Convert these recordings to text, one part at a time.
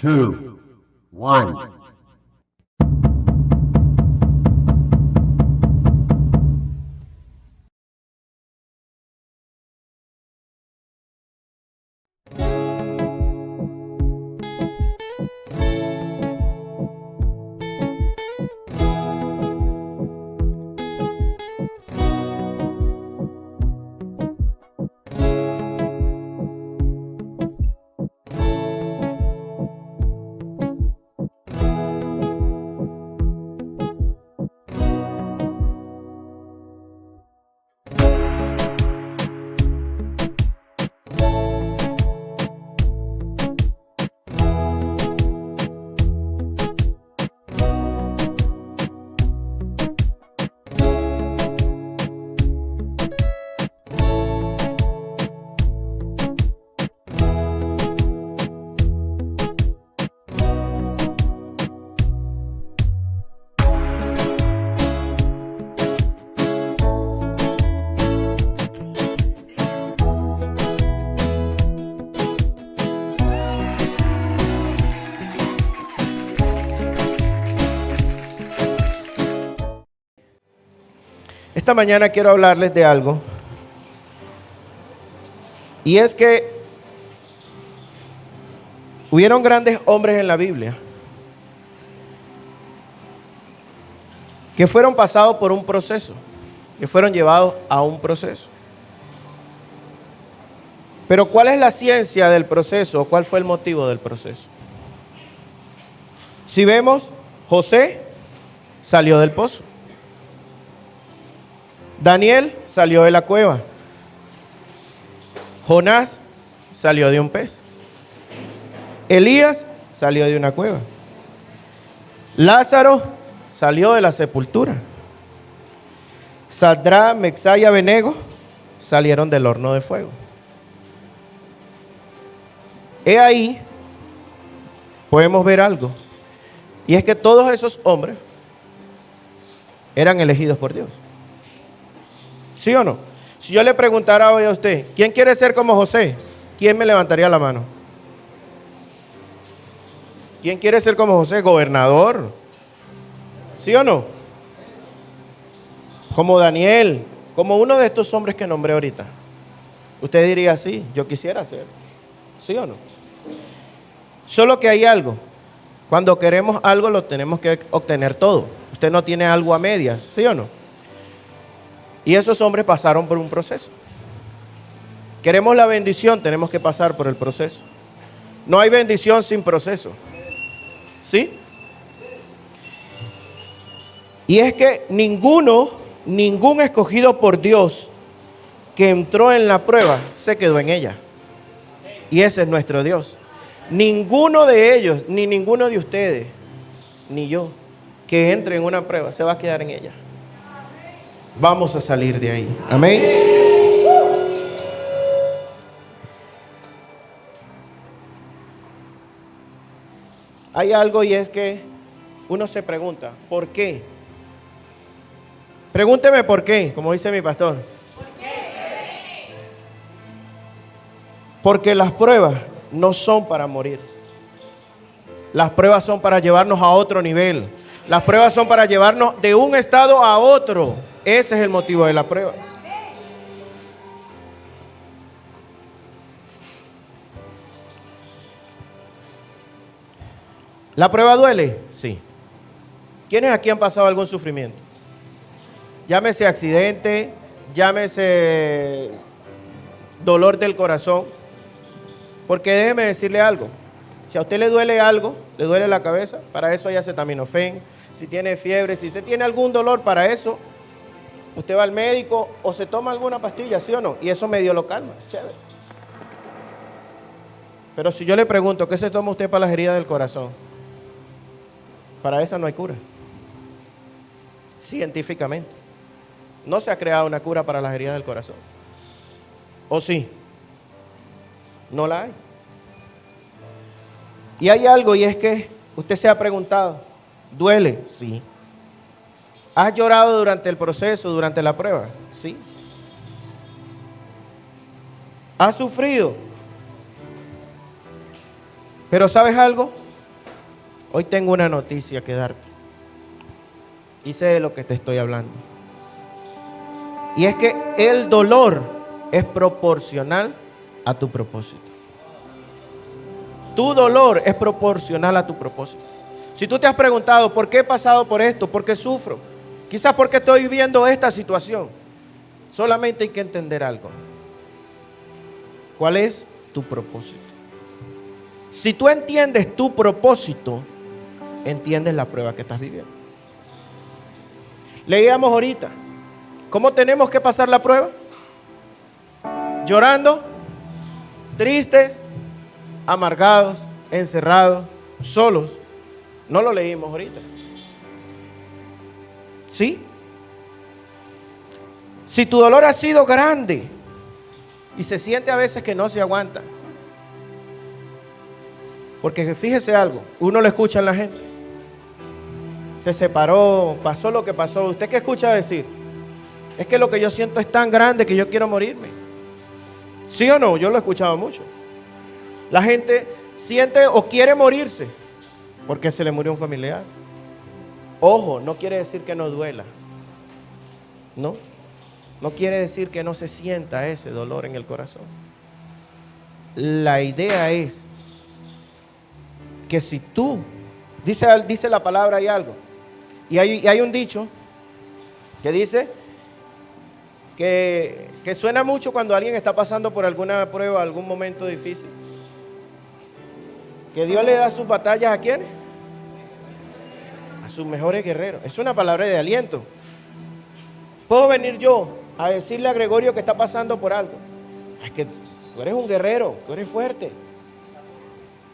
two, one. Esta mañana quiero hablarles de algo, y es que hubieron grandes hombres en la Biblia que fueron pasados por un proceso, que fueron llevados a un proceso. Pero ¿cuál es la ciencia del proceso? ¿Cuál fue el motivo del proceso? Si vemos, José salió del pozo. Daniel salió de la cueva. Jonás salió de un pez. Elías salió de una cueva. Lázaro salió de la sepultura. Sadrach, Mesach y Abednego salieron del horno de fuego. He ahí, podemos ver algo. Y es que todos esos hombres eran elegidos por Dios. ¿Sí o no? Si yo le preguntara hoy a usted, ¿quién quiere ser como José? ¿Quién me levantaría la mano? ¿Quién quiere ser como José? Gobernador. ¿Sí o no? Como Daniel, como uno de estos hombres que nombré ahorita. Usted diría, sí, yo quisiera ser. ¿Sí o no? Solo que hay algo. Cuando queremos algo lo tenemos que obtener todo. Usted no tiene algo a medias, ¿sí o no? Y esos hombres pasaron por un proceso. Queremos la bendición, tenemos que pasar por el proceso. No hay bendición sin proceso. ¿Sí? Y es que ningún escogido por Dios que entró en la prueba se quedó en ella. Y ese es nuestro Dios. Ninguno de ellos, ni ninguno de ustedes, ni yo, que entre en una prueba, se va a quedar en ella. Vamos a salir de ahí. Amén. Hay algo, y es que uno se pregunta, ¿por qué? Pregúnteme por qué, como dice mi pastor. ¿Por qué? Porque las pruebas no son para morir. Las pruebas son para llevarnos a otro nivel. Las pruebas son para llevarnos de un estado a otro. Ese es el motivo de la prueba. ¿La prueba duele? Sí. ¿Quiénes aquí han pasado algún sufrimiento? Llámese accidente, llámese dolor del corazón. Porque déjeme decirle algo. Si a usted le duele algo, le duele la cabeza, para eso hay acetaminofén. Si tiene fiebre, si usted tiene algún dolor, para eso usted va al médico o se toma alguna pastilla, ¿sí o no? Y eso medio lo calma, chévere. Pero si yo le pregunto, ¿qué se toma usted para las heridas del corazón? Para esa no hay cura. Científicamente. No se ha creado una cura para las heridas del corazón. ¿O sí? No la hay. Y hay algo, y es que usted se ha preguntado, ¿duele? Sí. ¿Has llorado durante el proceso, durante la prueba? Sí. ¿Has sufrido? Pero ¿sabes algo? Hoy tengo una noticia que darte. Y sé de lo que te estoy hablando. Y es que el dolor es proporcional a tu propósito. Tu dolor es proporcional a tu propósito. Si tú te has preguntado, ¿por qué he pasado por esto? ¿Por qué sufro? Quizás porque estoy viviendo esta situación. Solamente hay que entender algo. ¿Cuál es tu propósito? Si tú entiendes tu propósito, entiendes la prueba que estás viviendo. Leíamos ahorita, ¿cómo tenemos que pasar la prueba? Llorando, tristes, amargados, encerrados, solos. No lo leímos ahorita. ¿Sí? Si tu dolor ha sido grande y se siente a veces que no se aguanta. Porque fíjese algo, uno lo escucha en la gente. Se separó, pasó lo que pasó. ¿Usted qué escucha decir? Es que lo que yo siento es tan grande que yo quiero morirme. ¿Sí o no? Yo lo he escuchado mucho. La gente siente o quiere morirse porque se le murió un familiar. Ojo, no quiere decir que no duela. No quiere decir que no se sienta ese dolor en el corazón. La idea es que si tú, dice la palabra, hay algo. Y hay un dicho que dice que suena mucho cuando alguien está pasando por alguna prueba, algún momento difícil. Que Dios le da sus batallas ¿a quiénes? A sus mejores guerreros. Es una palabra de aliento. ¿Puedo venir yo a decirle a Gregorio que está pasando por algo? Es que tú eres un guerrero, tú eres fuerte.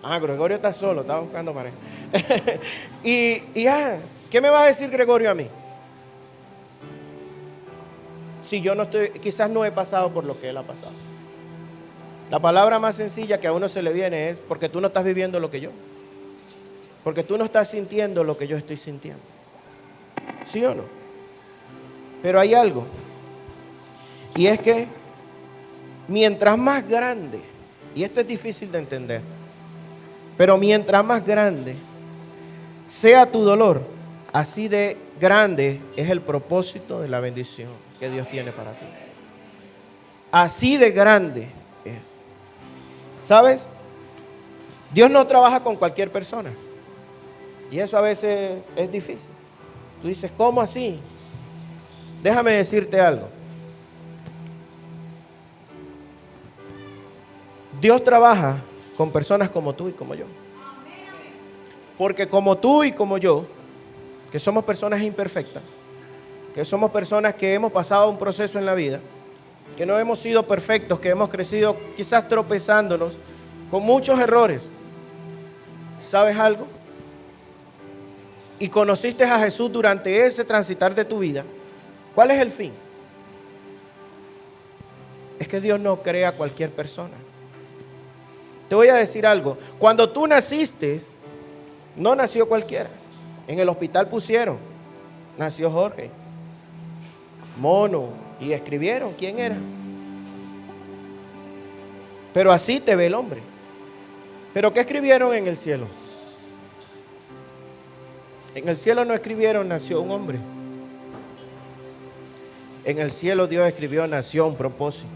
Gregorio está solo, está buscando pareja. ¿Qué me va a decir Gregorio a mí? Si yo no estoy, quizás no he pasado por lo que él ha pasado. La palabra más sencilla que a uno se le viene es porque tú no estás viviendo lo que yo. Porque tú no estás sintiendo lo que yo estoy sintiendo. ¿Sí o no? Pero hay algo. Y es que mientras más grande, y esto es difícil de entender, pero mientras más grande sea tu dolor, así de grande es el propósito de la bendición que Dios tiene para ti. Así de grande es. ¿Sabes? Dios no trabaja con cualquier persona. Y eso a veces es difícil. Tú dices, ¿cómo así? Déjame decirte algo. Dios trabaja con personas como tú y como yo. Porque como tú y como yo, que somos personas imperfectas, que somos personas que hemos pasado un proceso en la vida, que no hemos sido perfectos, que hemos crecido quizás tropezándonos con muchos errores. ¿Sabes algo? Y conociste a Jesús durante ese transitar de tu vida. ¿Cuál es el fin? Es que Dios no crea a cualquier persona. Te voy a decir algo. Cuando tú naciste, no nació cualquiera. En el hospital pusieron, nació Jorge, Mono, y escribieron quién era. Pero así te ve el hombre. ¿Pero qué escribieron en el cielo? En el cielo no escribieron nació un hombre. En el cielo Dios escribió nació un propósito.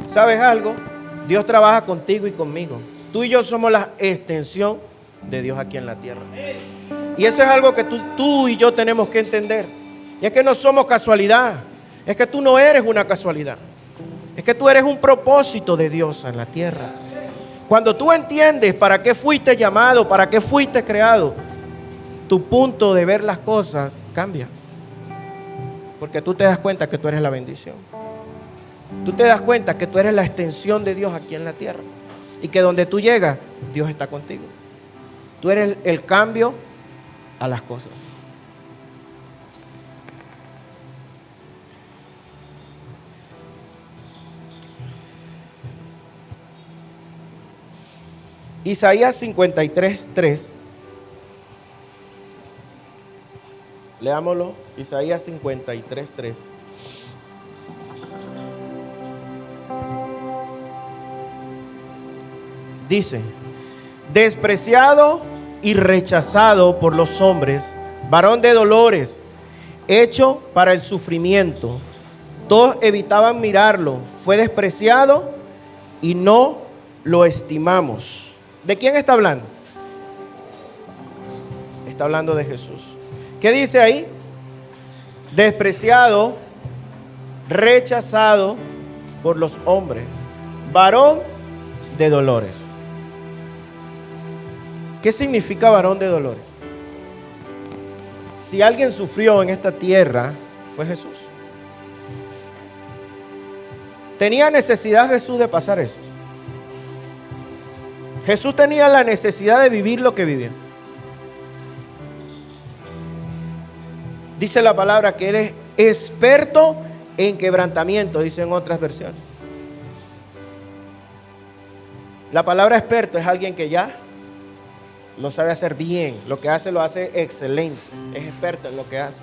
¿Sabes algo? Dios trabaja contigo y conmigo. Tú y yo somos la extensión de Dios aquí en la tierra. Y eso es algo que tú y yo tenemos que entender. Y es que no somos casualidad. Es que tú no eres una casualidad. Es que tú eres un propósito de Dios en la tierra. Cuando tú entiendes para qué fuiste llamado, para qué fuiste creado, tu punto de ver las cosas cambia. Porque tú te das cuenta que tú eres la bendición. Tú te das cuenta que tú eres la extensión de Dios aquí en la tierra. Y que donde tú llegas, Dios está contigo. Tú eres el cambio a las cosas. Isaías 53:3. Leámoslo. Isaías 53:3. Dice: despreciado y rechazado por los hombres, varón de dolores, hecho para el sufrimiento. Todos evitaban mirarlo, fue despreciado y no lo estimamos. ¿De quién está hablando? Está hablando de Jesús. ¿Qué dice ahí? Despreciado, rechazado por los hombres, varón de dolores. ¿Qué significa varón de dolores? Si alguien sufrió en esta tierra, fue Jesús. ¿Tenía necesidad Jesús de pasar eso? Jesús tenía la necesidad de vivir lo que vivía. Dice la palabra que Él es experto en quebrantamiento, dice en otras versiones. La palabra experto es alguien que ya lo sabe hacer bien, lo que hace lo hace excelente, es experto en lo que hace.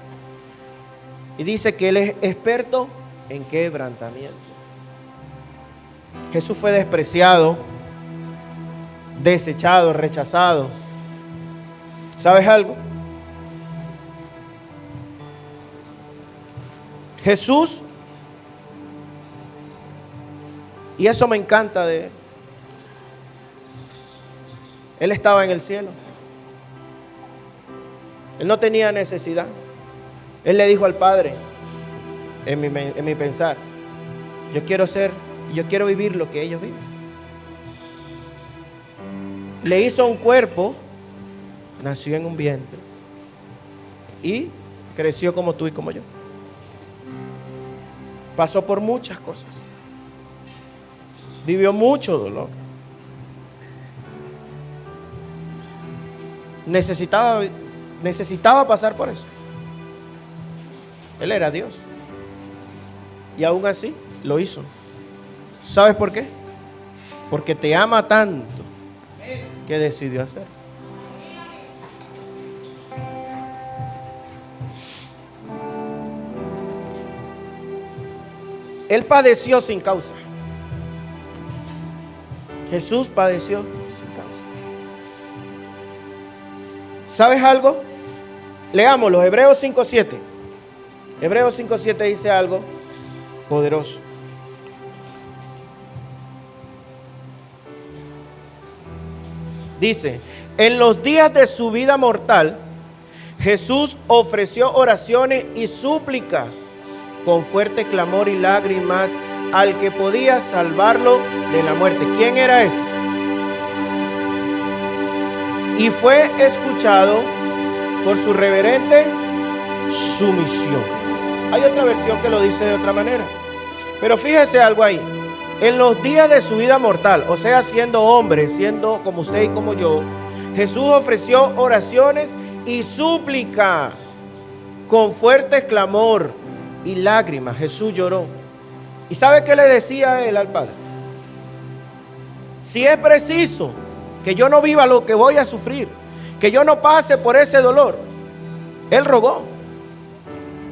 Y dice que Él es experto en quebrantamiento. Jesús fue despreciado, desechado, rechazado. ¿Sabes algo? Jesús, y eso me encanta de Él, Él estaba en el cielo. Él no tenía necesidad. Él le dijo al Padre, en mi pensar, yo quiero vivir lo que ellos viven. Le hizo un cuerpo, nació en un vientre y creció como tú y como yo. Pasó por muchas cosas. Vivió mucho dolor. Necesitaba pasar por eso. Él era Dios. Y aún así lo hizo. ¿Sabes por qué? Porque te ama tanto que decidió hacer. Él padeció sin causa. Jesús padeció sin causa. ¿Sabes algo? Leámoslo, Hebreos 5:7. Hebreos 5:7 dice algo poderoso. Dice, en los días de su vida mortal, Jesús ofreció oraciones y súplicas con fuerte clamor y lágrimas al que podía salvarlo de la muerte. ¿Quién era ese? Y fue escuchado por su reverente sumisión. Hay otra versión que lo dice de otra manera. Pero fíjese algo ahí. En los días de su vida mortal, o sea, siendo hombre, siendo como usted y como yo, Jesús ofreció oraciones y súplica con fuerte clamor y lágrimas. Jesús lloró. ¿Y sabe qué le decía él al Padre? Si es preciso que yo no viva lo que voy a sufrir, que yo no pase por ese dolor, él rogó.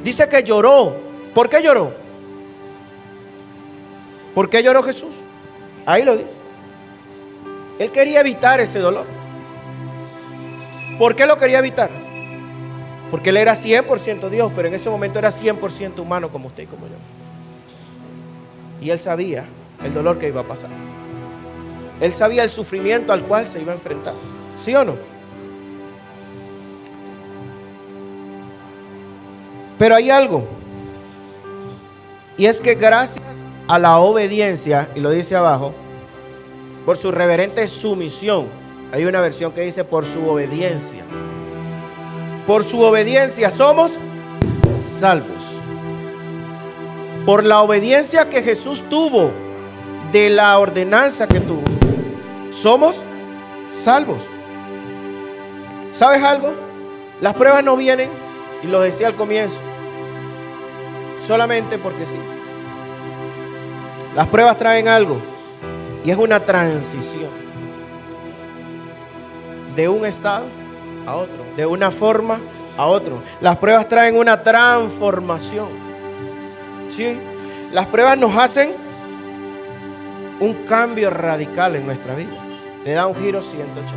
Dice que lloró. ¿Por qué lloró? ¿Por qué lloró Jesús? Ahí lo dice. Él quería evitar ese dolor. ¿Por qué lo quería evitar? Porque Él era 100% Dios, pero en ese momento era 100% humano como usted y como yo. Y Él sabía el dolor que iba a pasar. Él sabía el sufrimiento al cual se iba a enfrentar. ¿Sí o no? Pero hay algo. Y es que gracias a la obediencia, y lo dice abajo, por su reverente sumisión. Hay una versión que dice por su obediencia. Por su obediencia somos salvos. Por la obediencia que Jesús tuvo de la ordenanza que tuvo, somos salvos. ¿Sabes algo? Las pruebas no vienen, y lo decía al comienzo, solamente porque sí. Las pruebas traen algo, y es una transición de un estado a otro, de una forma a otro. Las pruebas traen una transformación. ¿Sí? Las pruebas nos hacen un cambio radical en nuestra vida. Te da un giro 180.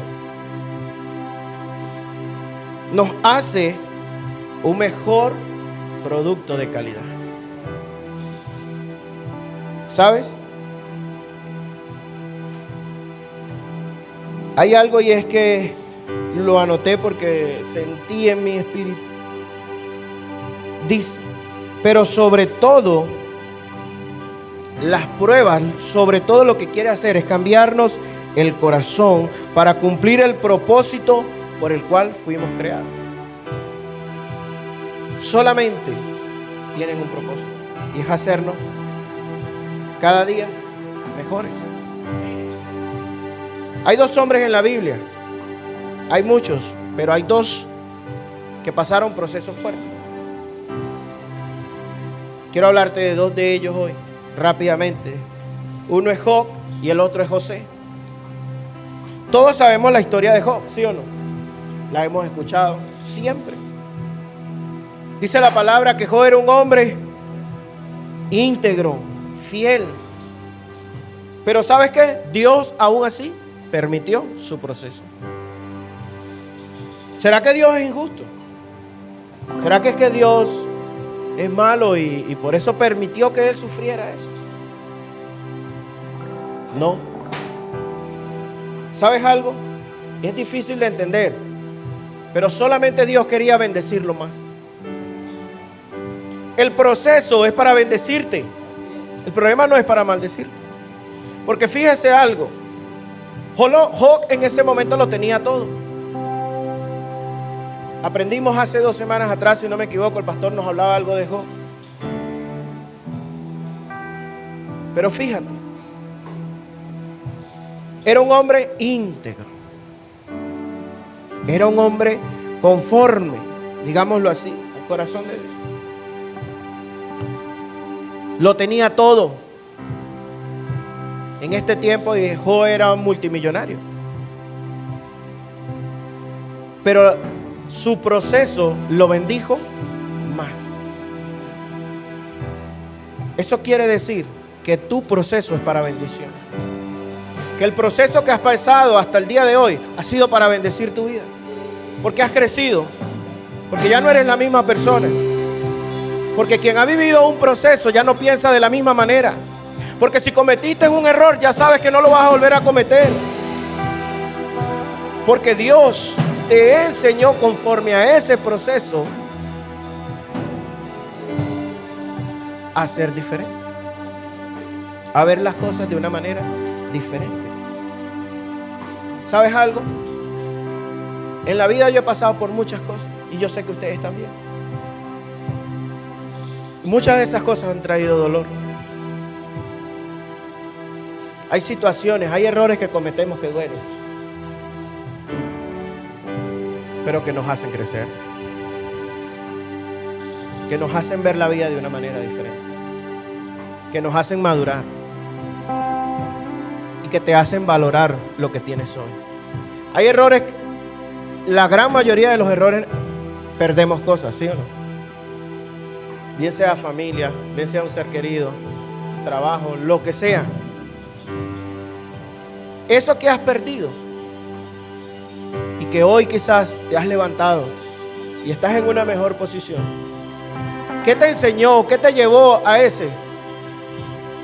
nos hace un mejor producto de calidad. ¿Sabes? Hay algo y es que lo anoté porque sentí en mi espíritu. Dice, pero sobre todo, las pruebas, sobre todo lo que quiere hacer es cambiarnos el corazón para cumplir el propósito por el cual fuimos creados. Solamente tienen un propósito y es hacernos cada día mejores. Hay dos hombres en la Biblia, hay muchos, pero hay dos que pasaron procesos fuertes. Quiero hablarte de dos de ellos hoy, rápidamente. Uno es Job y el otro es José. Todos sabemos la historia de Job, ¿sí o no? La hemos escuchado siempre. Dice la palabra que Job era un hombre íntegro, fiel. Pero ¿sabes qué? Dios aún así permitió su proceso. ¿Será que Dios es injusto? ¿Será que es que Dios es malo y por eso permitió que él sufriera eso? No. ¿Sabes algo? Es difícil de entender, pero solamente Dios quería bendecirlo más. El proceso es para bendecirte. El problema no es para maldecirte. Porque fíjese algo. Job en ese momento lo tenía todo. Aprendimos hace 2 semanas atrás, si no me equivoco, el pastor nos hablaba algo de Job. Pero fíjate, era un hombre íntegro. Era un hombre conforme, digámoslo así, al corazón de Dios. Lo tenía todo. En este tiempo Job era un multimillonario. Pero su proceso lo bendijo más. Eso quiere decir que tu proceso es para bendición. Que el proceso que has pasado hasta el día de hoy ha sido para bendecir tu vida. Porque has crecido. Porque ya no eres la misma persona. Porque quien ha vivido un proceso ya no piensa de la misma manera. Porque si cometiste un error, ya sabes que no lo vas a volver a cometer. Porque Dios te enseñó conforme a ese proceso a ser diferente. A ver las cosas de una manera diferente. ¿Sabes algo? En la vida yo he pasado por muchas cosas y yo sé que ustedes también. Muchas de esas cosas han traído dolor. Hay situaciones, hay errores que cometemos que duelen, pero que nos hacen crecer, que nos hacen ver la vida de una manera diferente, que nos hacen madurar y que te hacen valorar lo que tienes hoy. Hay errores, la gran mayoría de los errores perdemos cosas, ¿sí o no? Bien sea familia, bien sea un ser querido, trabajo, lo que sea. Eso que has perdido y que hoy quizás te has levantado y estás en una mejor posición. ¿Qué te enseñó? ¿Qué te llevó a ese?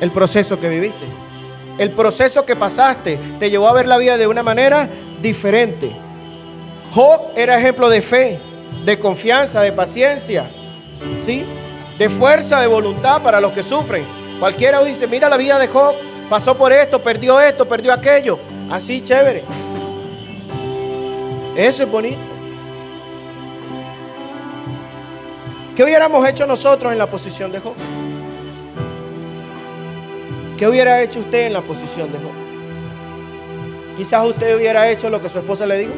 El proceso que viviste. El proceso que pasaste te llevó a ver la vida de una manera diferente. Job era ejemplo de fe, de confianza, de paciencia, ¿sí? De fuerza, de voluntad para los que sufren. Cualquiera dice, mira la vida de Job. Pasó por esto, perdió aquello. Así, chévere. Eso es bonito. ¿Qué hubiéramos hecho nosotros en la posición de Job? ¿Qué hubiera hecho usted en la posición de Job? Quizás usted hubiera hecho lo que su esposa le dijo.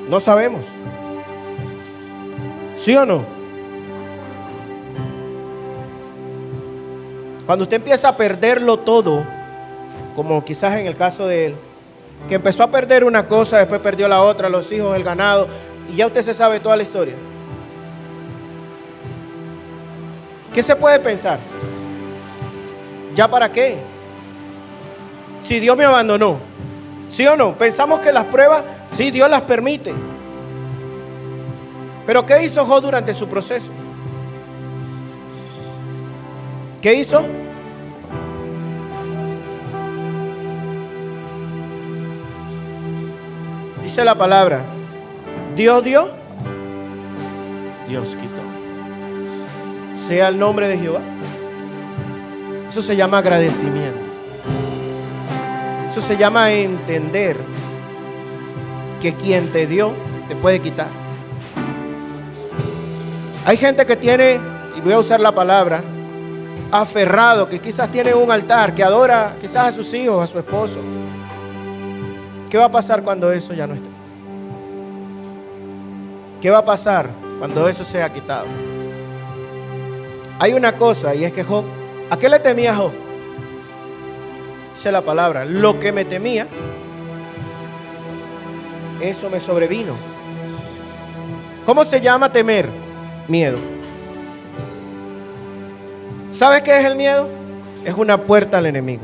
No sabemos. ¿Sí o no? Cuando usted empieza a perderlo todo, como quizás en el caso de él, que empezó a perder una cosa, después perdió la otra, los hijos, el ganado, y ya usted se sabe toda la historia. ¿Qué se puede pensar? ¿Ya para qué? Si Dios me abandonó, ¿Sí o no? Pensamos que las pruebas, sí, Dios las permite. Pero ¿qué hizo Job durante su proceso? ¿Qué hizo? Dice la palabra, Dios dio, Dios quitó. Sea el nombre de Jehová. Eso se llama agradecimiento. Eso se llama entender que quien te dio te puede quitar. Hay gente que tiene, y voy a usar la palabra, aferrado, que quizás tiene un altar, que adora quizás a sus hijos, a su esposo. ¿Qué va a pasar cuando eso ya no esté? ¿Qué va a pasar cuando eso sea quitado? Hay una cosa, y es que Job, ¿a qué le temía Job? Dice la palabra, lo que me temía, eso me sobrevino. ¿Cómo se llama temer? Miedo. ¿Sabes qué es el miedo? Es una puerta al enemigo.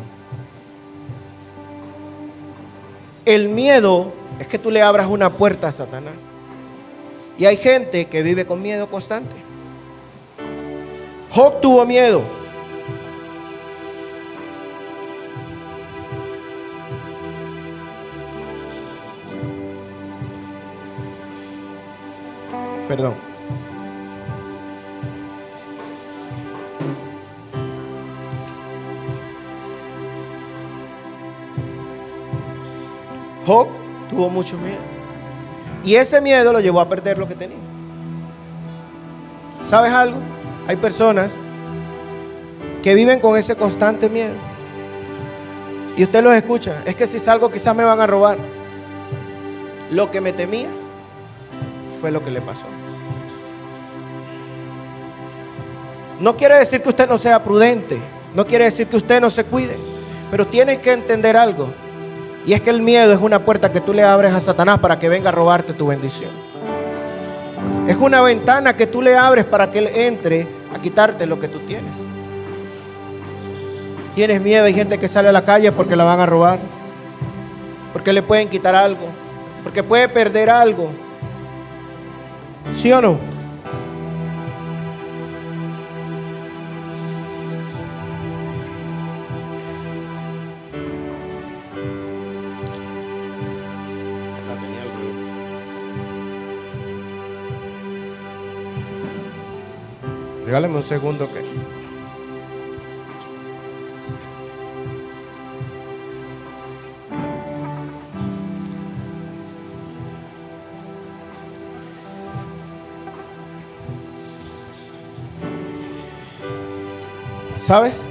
El miedo es que tú le abras una puerta a Satanás. Y hay gente que vive con miedo constante. Job tuvo miedo. Perdón. Job tuvo mucho miedo. Y ese miedo lo llevó a perder lo que tenía. ¿Sabes algo? Hay personas que viven con ese constante miedo. Y usted los escucha. Es que si salgo quizás me van a robar. Lo que me temía fue lo que le pasó. No quiere decir que usted no sea prudente. No quiere decir que usted no se cuide. Pero tiene que entender algo. Y es que el miedo es una puerta que tú le abres a Satanás para que venga a robarte tu bendición. Es una ventana que tú le abres para que él entre a quitarte lo que tú tienes. Tienes miedo, hay gente que sale a la calle porque la van a robar, porque le pueden quitar algo, porque puede perder algo. ¿Sí o no? Regálame un segundo que... ¿Sabes?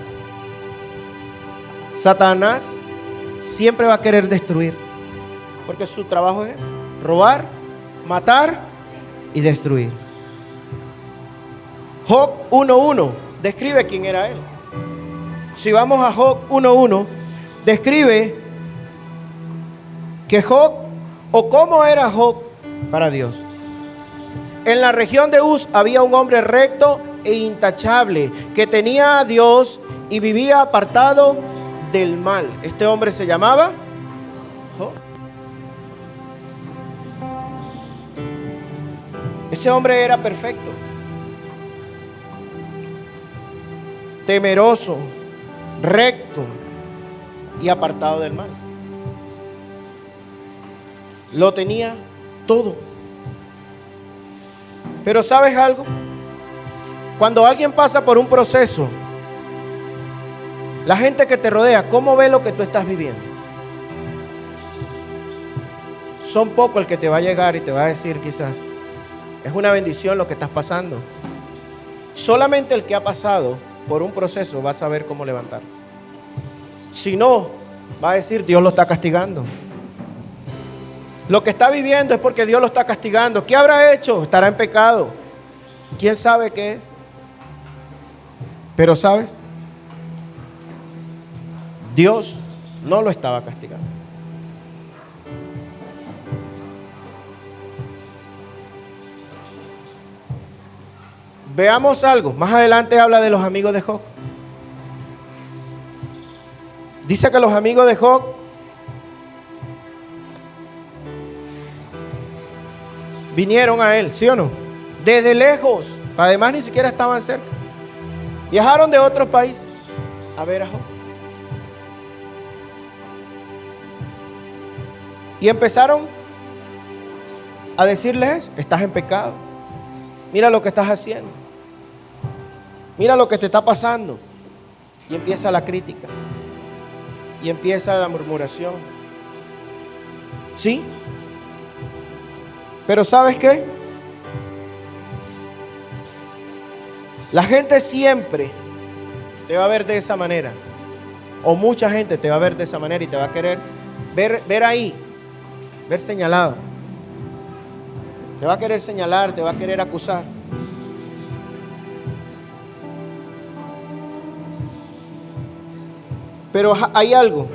Satanás siempre va a querer destruir, porque su trabajo es robar, matar y destruir. Job 1:1 describe quién era él. Si vamos a Job 1:1, describe que Job, o cómo era Job para Dios. En la región de Uz había un hombre recto e intachable que tenía a Dios y vivía apartado del mal. Este hombre se llamaba Job. Ese hombre era perfecto, temeroso, recto y apartado del mal. Lo tenía todo. Pero ¿sabes algo? Cuando alguien pasa por un proceso, la gente que te rodea, ¿cómo ve lo que tú estás viviendo? Son pocos el que te va a llegar y te va a decir quizás, es una bendición lo que estás pasando. Solamente el que ha pasado por un proceso va a saber cómo levantar. Si no, va a decir, Dios lo está castigando. Lo que está viviendo es porque Dios lo está castigando. ¿Qué habrá hecho? Estará en pecado. ¿Quién sabe qué es? Pero ¿sabes? Dios no lo estaba castigando. Veamos algo. Más adelante habla de los amigos de Job. Dice que los amigos de Job vinieron a él, ¿sí o no? Desde lejos, además ni siquiera estaban cerca. Viajaron de otro país a ver a Job. Y empezaron a decirles, estás en pecado. Mira lo que estás haciendo. Mira lo que te está pasando. Y empieza la crítica. Y empieza la murmuración. ¿Sí? Pero ¿sabes qué? La gente siempre te va a ver de esa manera. O mucha gente te va a ver de esa manera y te va a querer ver ahí, ver señalado. Te va a querer señalar, te va a querer acusar. Pero hay algo,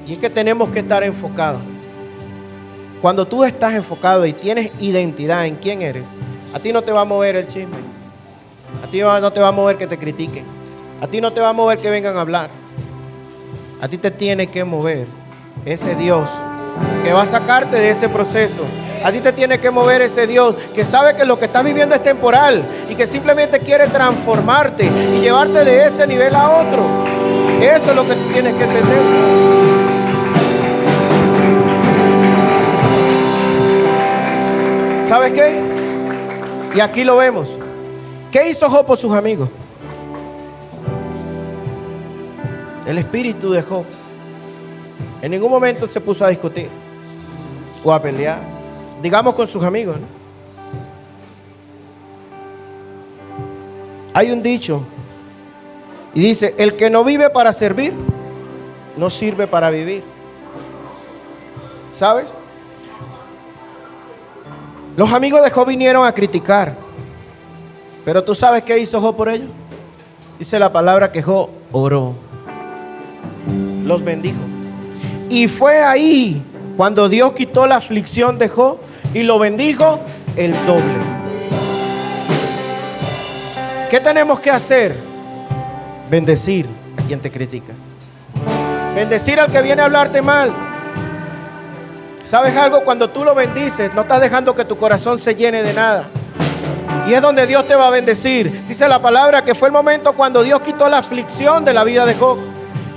y es que tenemos que estar enfocados. Cuando tú estás enfocado y tienes identidad en quién eres, a ti no te va a mover el chisme. A ti no te va a mover que te critiquen. A ti no te va a mover que vengan a hablar. A ti te tiene que mover ese Dios que va a sacarte de ese proceso. A ti te tiene que mover ese Dios que sabe que lo que estás viviendo es temporal y que simplemente quiere transformarte y llevarte de ese nivel a otro. Eso es lo que tú tienes que entender. ¿Sabes qué? Y aquí lo vemos. ¿Qué hizo Job por sus amigos? El espíritu de Job en ningún momento se puso a discutir o a pelear, digamos con sus amigos, ¿no? Hay un dicho y dice, el que no vive para servir, no sirve para vivir. ¿Sabes? Los amigos de Job vinieron a criticar, pero ¿tú sabes qué hizo Job por ellos? Dice la palabra que Job oró, los bendijo. Y fue ahí cuando Dios quitó la aflicción de Job y lo bendijo el doble. ¿Qué tenemos que hacer? Bendecir a quien te critica. Bendecir al que viene a hablarte mal. ¿Sabes algo? Cuando tú lo bendices, no estás dejando que tu corazón se llene de nada. Y es donde Dios te va a bendecir. Dice la palabra que fue el momento cuando Dios quitó la aflicción de la vida de Job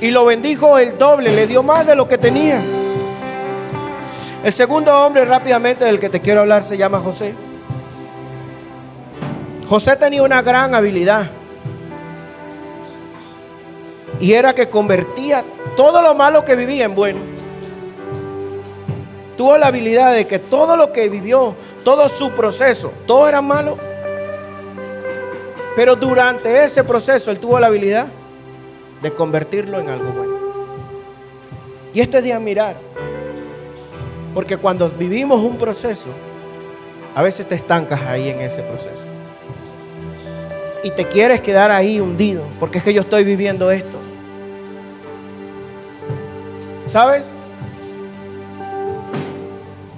y lo bendijo el doble, le dio más de lo que tenía. El segundo hombre rápidamente del que te quiero hablar se llama José. José tenía una gran habilidad y era que convertía todo lo malo que vivía en bueno. Tuvo la habilidad de que todo lo que vivió, todo su proceso, todo era malo, pero durante ese proceso él tuvo la habilidad de convertirlo en algo bueno. Y esto es de admirar, porque cuando vivimos un proceso, a veces te estancas ahí en ese proceso y te quieres quedar ahí hundido, porque es que yo estoy viviendo esto. ¿Sabes?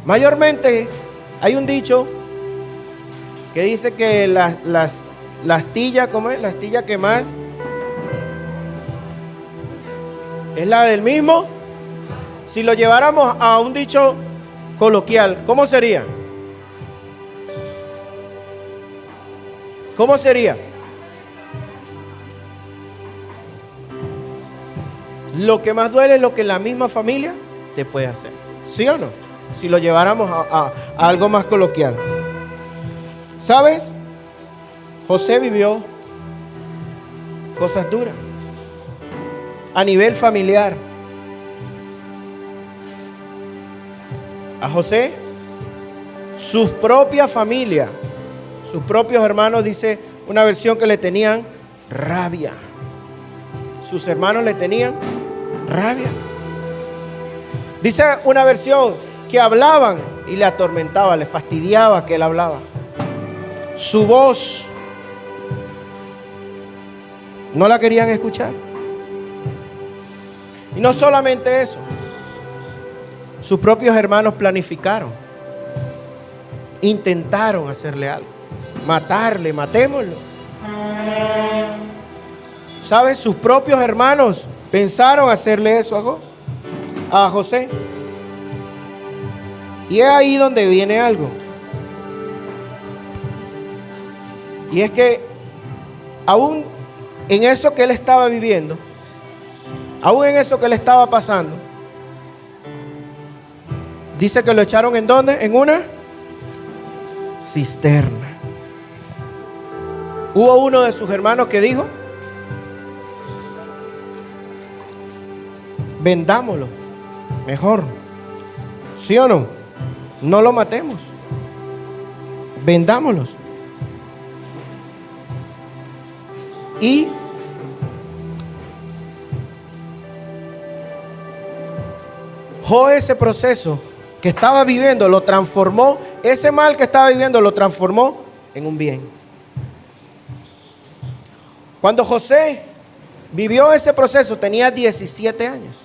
Mayormente hay un dicho que dice que la astilla, ¿cómo es? La astilla que más es la del mismo. Si lo lleváramos a un dicho coloquial, ¿cómo sería? ¿Cómo sería? Lo que más duele es lo que la misma familia te puede hacer. ¿Sí o no? Si lo lleváramos a algo más coloquial. ¿Sabes? José vivió cosas duras a nivel familiar. A José, su propia familia, sus propios hermanos, dice una versión que le tenían rabia. Sus hermanos le tenían rabia. Dice una versión que hablaban y le atormentaba, le fastidiaba que él hablaba. Su voz no la querían escuchar. Y no solamente eso, sus propios hermanos planificaron, intentaron hacerle algo, matarle, matémoslo. ¿Sabes? Sus propios hermanos pensaron hacerle eso a José. Y es ahí donde viene algo. Y es que aún en eso que él estaba viviendo, aún en eso que le estaba pasando, dice que lo echaron ¿en dónde? En una cisterna. Hubo uno de sus hermanos que dijo: vendámoslo, mejor. ¿Sí o no? No lo matemos. Vendámoslos. Y ese proceso que estaba viviendo lo transformó, ese mal que estaba viviendo lo transformó en un bien. Cuando José vivió ese proceso tenía 17 años.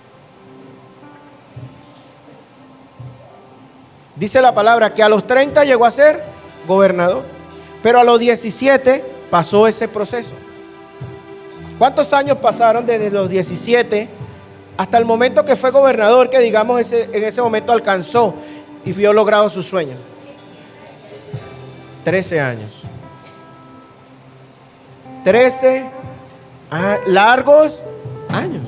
Dice la palabra que a los 30 llegó a ser gobernador, pero a los 17 pasó ese proceso. ¿Cuántos años pasaron desde los 17 hasta el momento que fue gobernador, que digamos en ese momento alcanzó y vio logrado su sueño? 13 años. 13 largos años.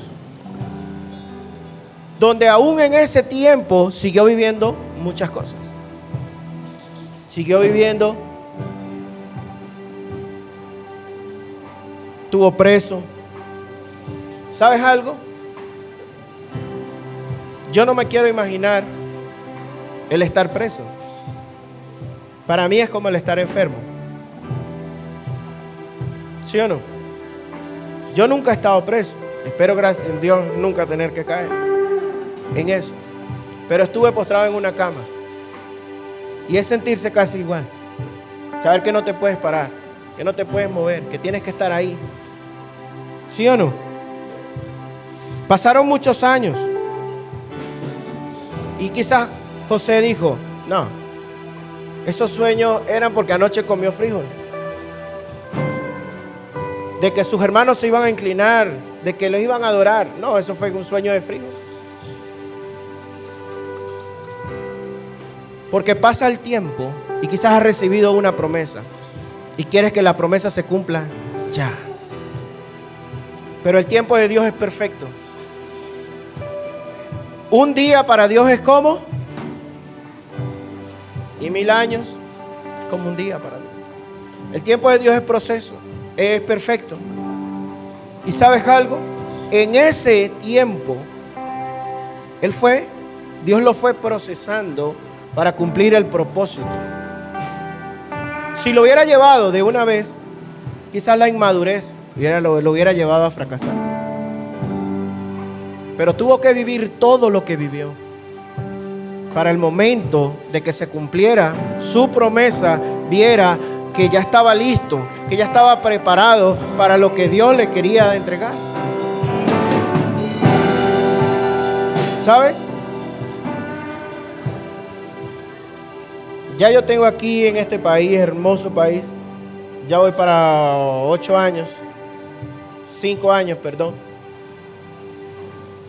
Donde aún en ese tiempo siguió viviendo muchas cosas. Siguió viviendo. Estuvo preso. ¿Sabes algo? Yo no me quiero imaginar el estar preso. Para mí es como el estar enfermo. ¿Sí o no? Yo nunca he estado preso. Espero, gracias a Dios, nunca tener que caer en eso. Pero estuve postrado en una cama. Y es sentirse casi igual. Saber que no te puedes parar, que no te puedes mover, que tienes que estar ahí. ¿Sí o no? Pasaron muchos años. Y quizás José dijo: no, esos sueños eran porque anoche comió frijol. De que sus hermanos se iban a inclinar, de que los iban a adorar. No, eso fue un sueño de frijol. Porque pasa el tiempo y quizás has recibido una promesa y quieres que la promesa se cumpla ya. Pero el tiempo de Dios es perfecto. Un día para Dios es como, y 1000 años es como un día para Dios. El tiempo de Dios es proceso, es perfecto. ¿Y sabes algo? En ese tiempo, Dios lo fue procesando para cumplir el propósito. Si lo hubiera llevado de una vez, quizás la inmadurez lo hubiera llevado a fracasar. Pero tuvo que vivir todo lo que vivió para el momento de que se cumpliera su promesa, viera que ya estaba listo, que ya estaba preparado para lo que Dios le quería entregar. ¿Sabes? Ya yo tengo aquí en este país, hermoso país, ya voy para 8 años, 5 años, perdón.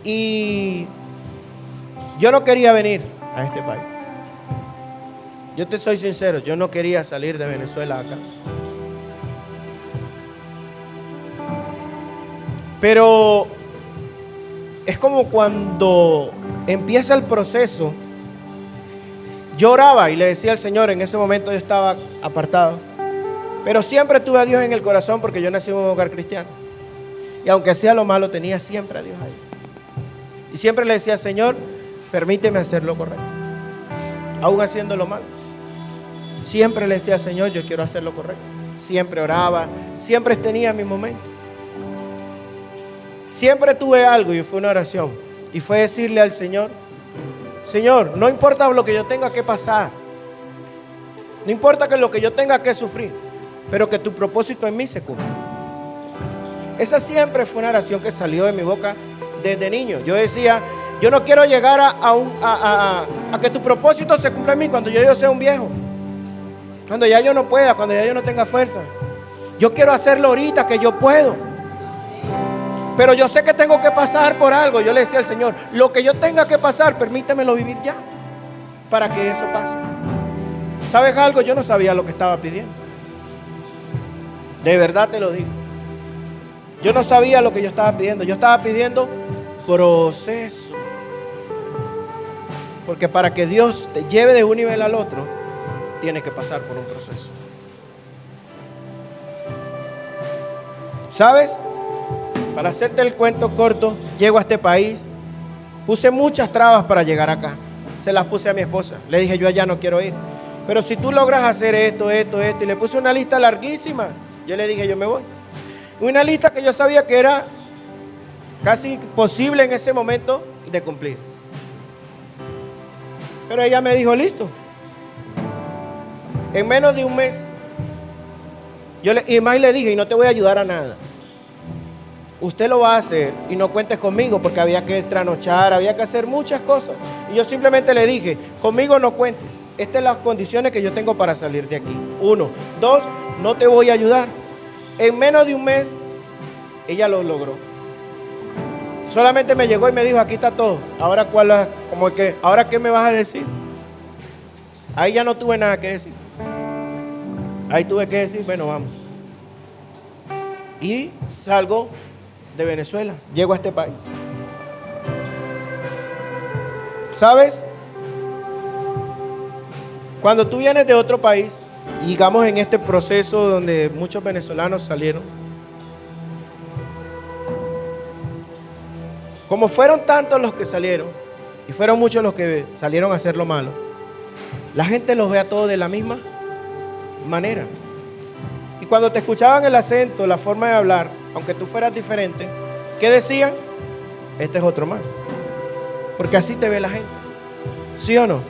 Y yo no quería venir a este país. Yo te soy sincero, yo no quería salir de Venezuela acá. Pero es como cuando empieza el proceso. Yo oraba y le decía al Señor, en ese momento yo estaba apartado, pero siempre tuve a Dios en el corazón porque yo nací en un hogar cristiano. Y aunque hacía lo malo, tenía siempre a Dios ahí. Y siempre le decía: Señor, permíteme hacer lo correcto, aún haciendo lo malo. Siempre le decía: Señor, yo quiero hacer lo correcto. Siempre oraba, siempre tenía mi momento. Siempre tuve algo y fue una oración. Y fue decirle al Señor: Señor, no importa lo que yo tenga que pasar, no importa que lo que yo tenga que sufrir, pero que tu propósito en mí se cumpla. Esa siempre fue una oración que salió de mi boca desde niño. Yo decía: yo no quiero llegar a que tu propósito se cumpla en mí cuando yo sea un viejo, cuando ya yo no pueda, cuando ya yo no tenga fuerza. Yo quiero hacerlo ahorita que yo puedo, pero yo sé que tengo que pasar por algo. Yo le decía al Señor: lo que yo tenga que pasar, permítemelo vivir ya, para que eso pase. ¿Sabes algo? Yo no sabía lo que estaba pidiendo. De verdad te lo digo. Yo no sabía lo que yo estaba pidiendo. Yo estaba pidiendo proceso. Porque para que Dios te lleve de un nivel al otro, tiene que pasar por un proceso. ¿Sabes? Para hacerte el cuento corto, llego a este país. Puse muchas trabas para llegar acá. Se las puse a mi esposa. Le dije, yo allá no quiero ir. Pero si tú logras hacer esto. Y le puse una lista larguísima. Yo le dije, yo me voy. Una lista que yo sabía que era casi imposible en ese momento de cumplir. Pero ella me dijo, listo. En menos de un mes. Y más le dije, y no te voy a ayudar a nada. Usted lo va a hacer y no cuentes conmigo porque había que trasnochar, había que hacer muchas cosas. Y yo simplemente le dije, conmigo no cuentes. Estas son las condiciones que yo tengo para salir de aquí. 1. 2, no te voy a ayudar. En menos de un mes, ella lo logró. Solamente me llegó y me dijo, aquí está todo. Ahora, ¿ahora qué me vas a decir? Ahí ya no tuve nada que decir. Ahí tuve que decir, bueno, vamos. Y salgo de Venezuela, llego a este país. ¿Sabes? Cuando tú vienes de otro país, y digamos en este proceso donde muchos venezolanos salieron, como fueron tantos los que salieron, y fueron muchos los que salieron a hacer lo malo, la gente los ve a todos de la misma manera. Y cuando te escuchaban el acento, la forma de hablar, aunque tú fueras diferente, ¿qué decían? Este es otro más. Porque así te ve la gente. ¿Sí o no?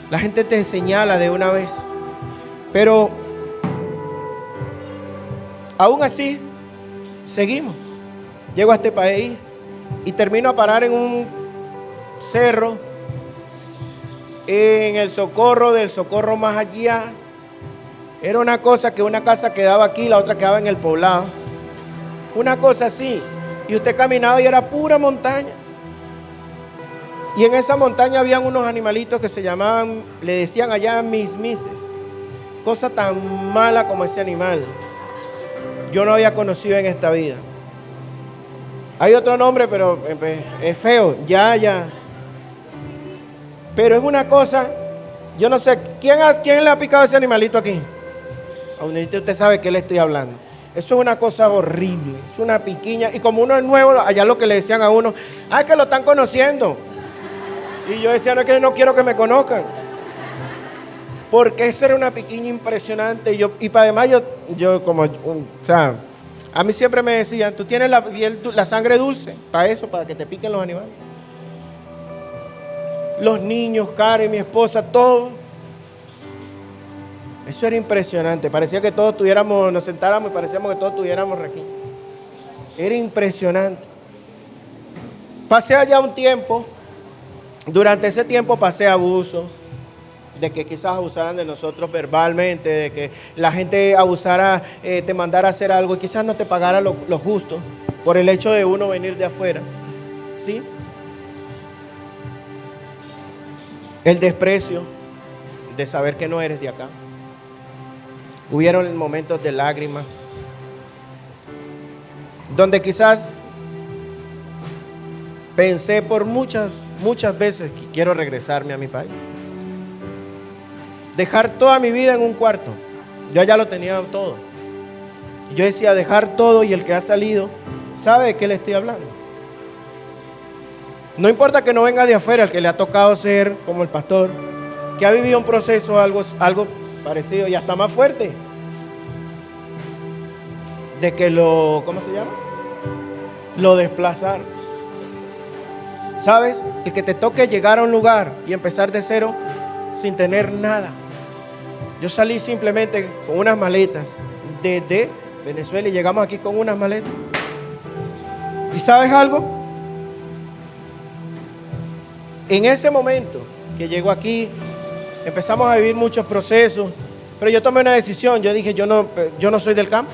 La gente te señala de una vez. Pero aún así, seguimos. Llego a este país y termino a parar en un cerro, en el Socorro, del Socorro más allá. Era una cosa que una casa quedaba aquí, la otra quedaba en el poblado. Una cosa así. Y usted caminaba y era pura montaña. Y en esa montaña habían unos animalitos que se llamaban, le decían allá mismises. Cosa tan mala como ese animal. Yo no había conocido en esta vida. Hay otro nombre, pero es feo. Ya. Pero es una cosa, yo no sé, ¿quién le ha picado ese animalito aquí? Usted sabe que le estoy hablando. Eso es una cosa horrible, es una piquiña. Y como uno es nuevo, allá lo que le decían a uno, es que lo están conociendo. Y yo decía, no, es que no quiero que me conozcan. Porque eso era una piquiña impresionante. Y para además yo a mí siempre me decían, tú tienes la sangre dulce, para eso, para que te piquen los animales. Los niños, Karen, mi esposa, todo. Eso era impresionante. Parecía que todos nos sentáramos y parecíamos que todos estuviéramos aquí. Era impresionante. Pasé allá un tiempo. Durante ese tiempo pasé abuso. De que quizás abusaran de nosotros verbalmente. De que la gente abusara, te mandara a hacer algo y quizás no te pagara lo justo. Por el hecho de uno venir de afuera. ¿Sí? El desprecio de saber que no eres de acá. Hubieron momentos de lágrimas, donde quizás pensé por muchas veces que quiero regresarme a mi país. Dejar toda mi vida en un cuarto. Yo ya lo tenía todo. Yo decía dejar todo y el que ha salido, ¿sabe de qué le estoy hablando? No importa que no venga de afuera, el que le ha tocado ser como el pastor, que ha vivido un proceso algo parecido y hasta más fuerte, de que ¿cómo se llama? Lo desplazaron. ¿Sabes? El que te toque llegar a un lugar y empezar de cero sin tener nada. Yo salí simplemente con unas maletas desde Venezuela y llegamos aquí con unas maletas. ¿Y sabes algo? En ese momento que llego aquí, empezamos a vivir muchos procesos, pero yo tomé una decisión. Yo dije, yo no soy del campo.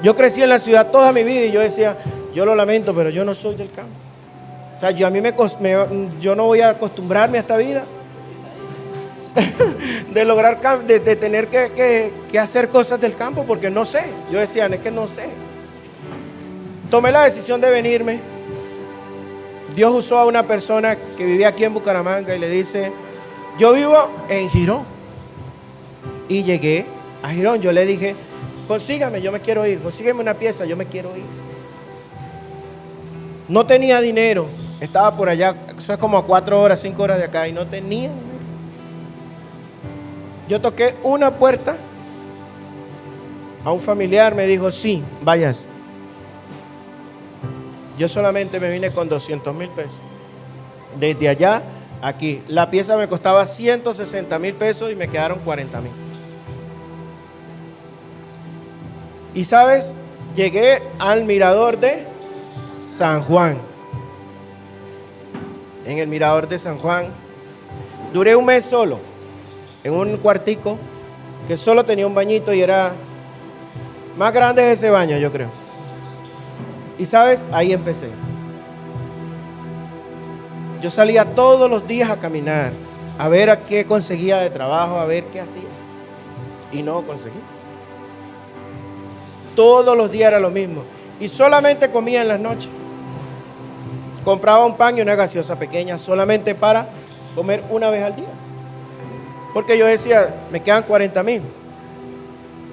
Yo crecí en la ciudad toda mi vida y yo decía, yo lo lamento, pero yo no soy del campo. O sea, yo no voy a acostumbrarme a esta vida. de lograr, de tener que hacer cosas del campo, porque no sé. Yo decía, es que no sé. Tomé la decisión de venirme. Dios usó a una persona que vivía aquí en Bucaramanga y le dice, yo vivo en Girón. Y llegué a Girón. Yo le dije, consígame, yo me quiero ir. Consígueme una pieza, yo me quiero ir. No tenía dinero. Estaba por allá, eso es como a 4 horas, 5 horas de acá, y no tenía dinero. Yo toqué una puerta. A un familiar me dijo, sí, vayas. Yo solamente me vine con 200,000 pesos. Desde allá, aquí. La pieza me costaba 160,000 pesos y me quedaron 40,000. Y sabes, llegué al mirador de San Juan. En el mirador de San Juan. Duré un mes solo. En un cuartico que solo tenía un bañito y era más grande ese baño, yo creo. Y sabes, ahí empecé. Yo salía todos los días a caminar, a ver a qué conseguía de trabajo, a ver qué hacía. Y no conseguí. Todos los días era lo mismo. Y solamente comía en las noches. Compraba un pan y una gaseosa pequeña solamente para comer una vez al día. Porque yo decía, me quedan 40,000.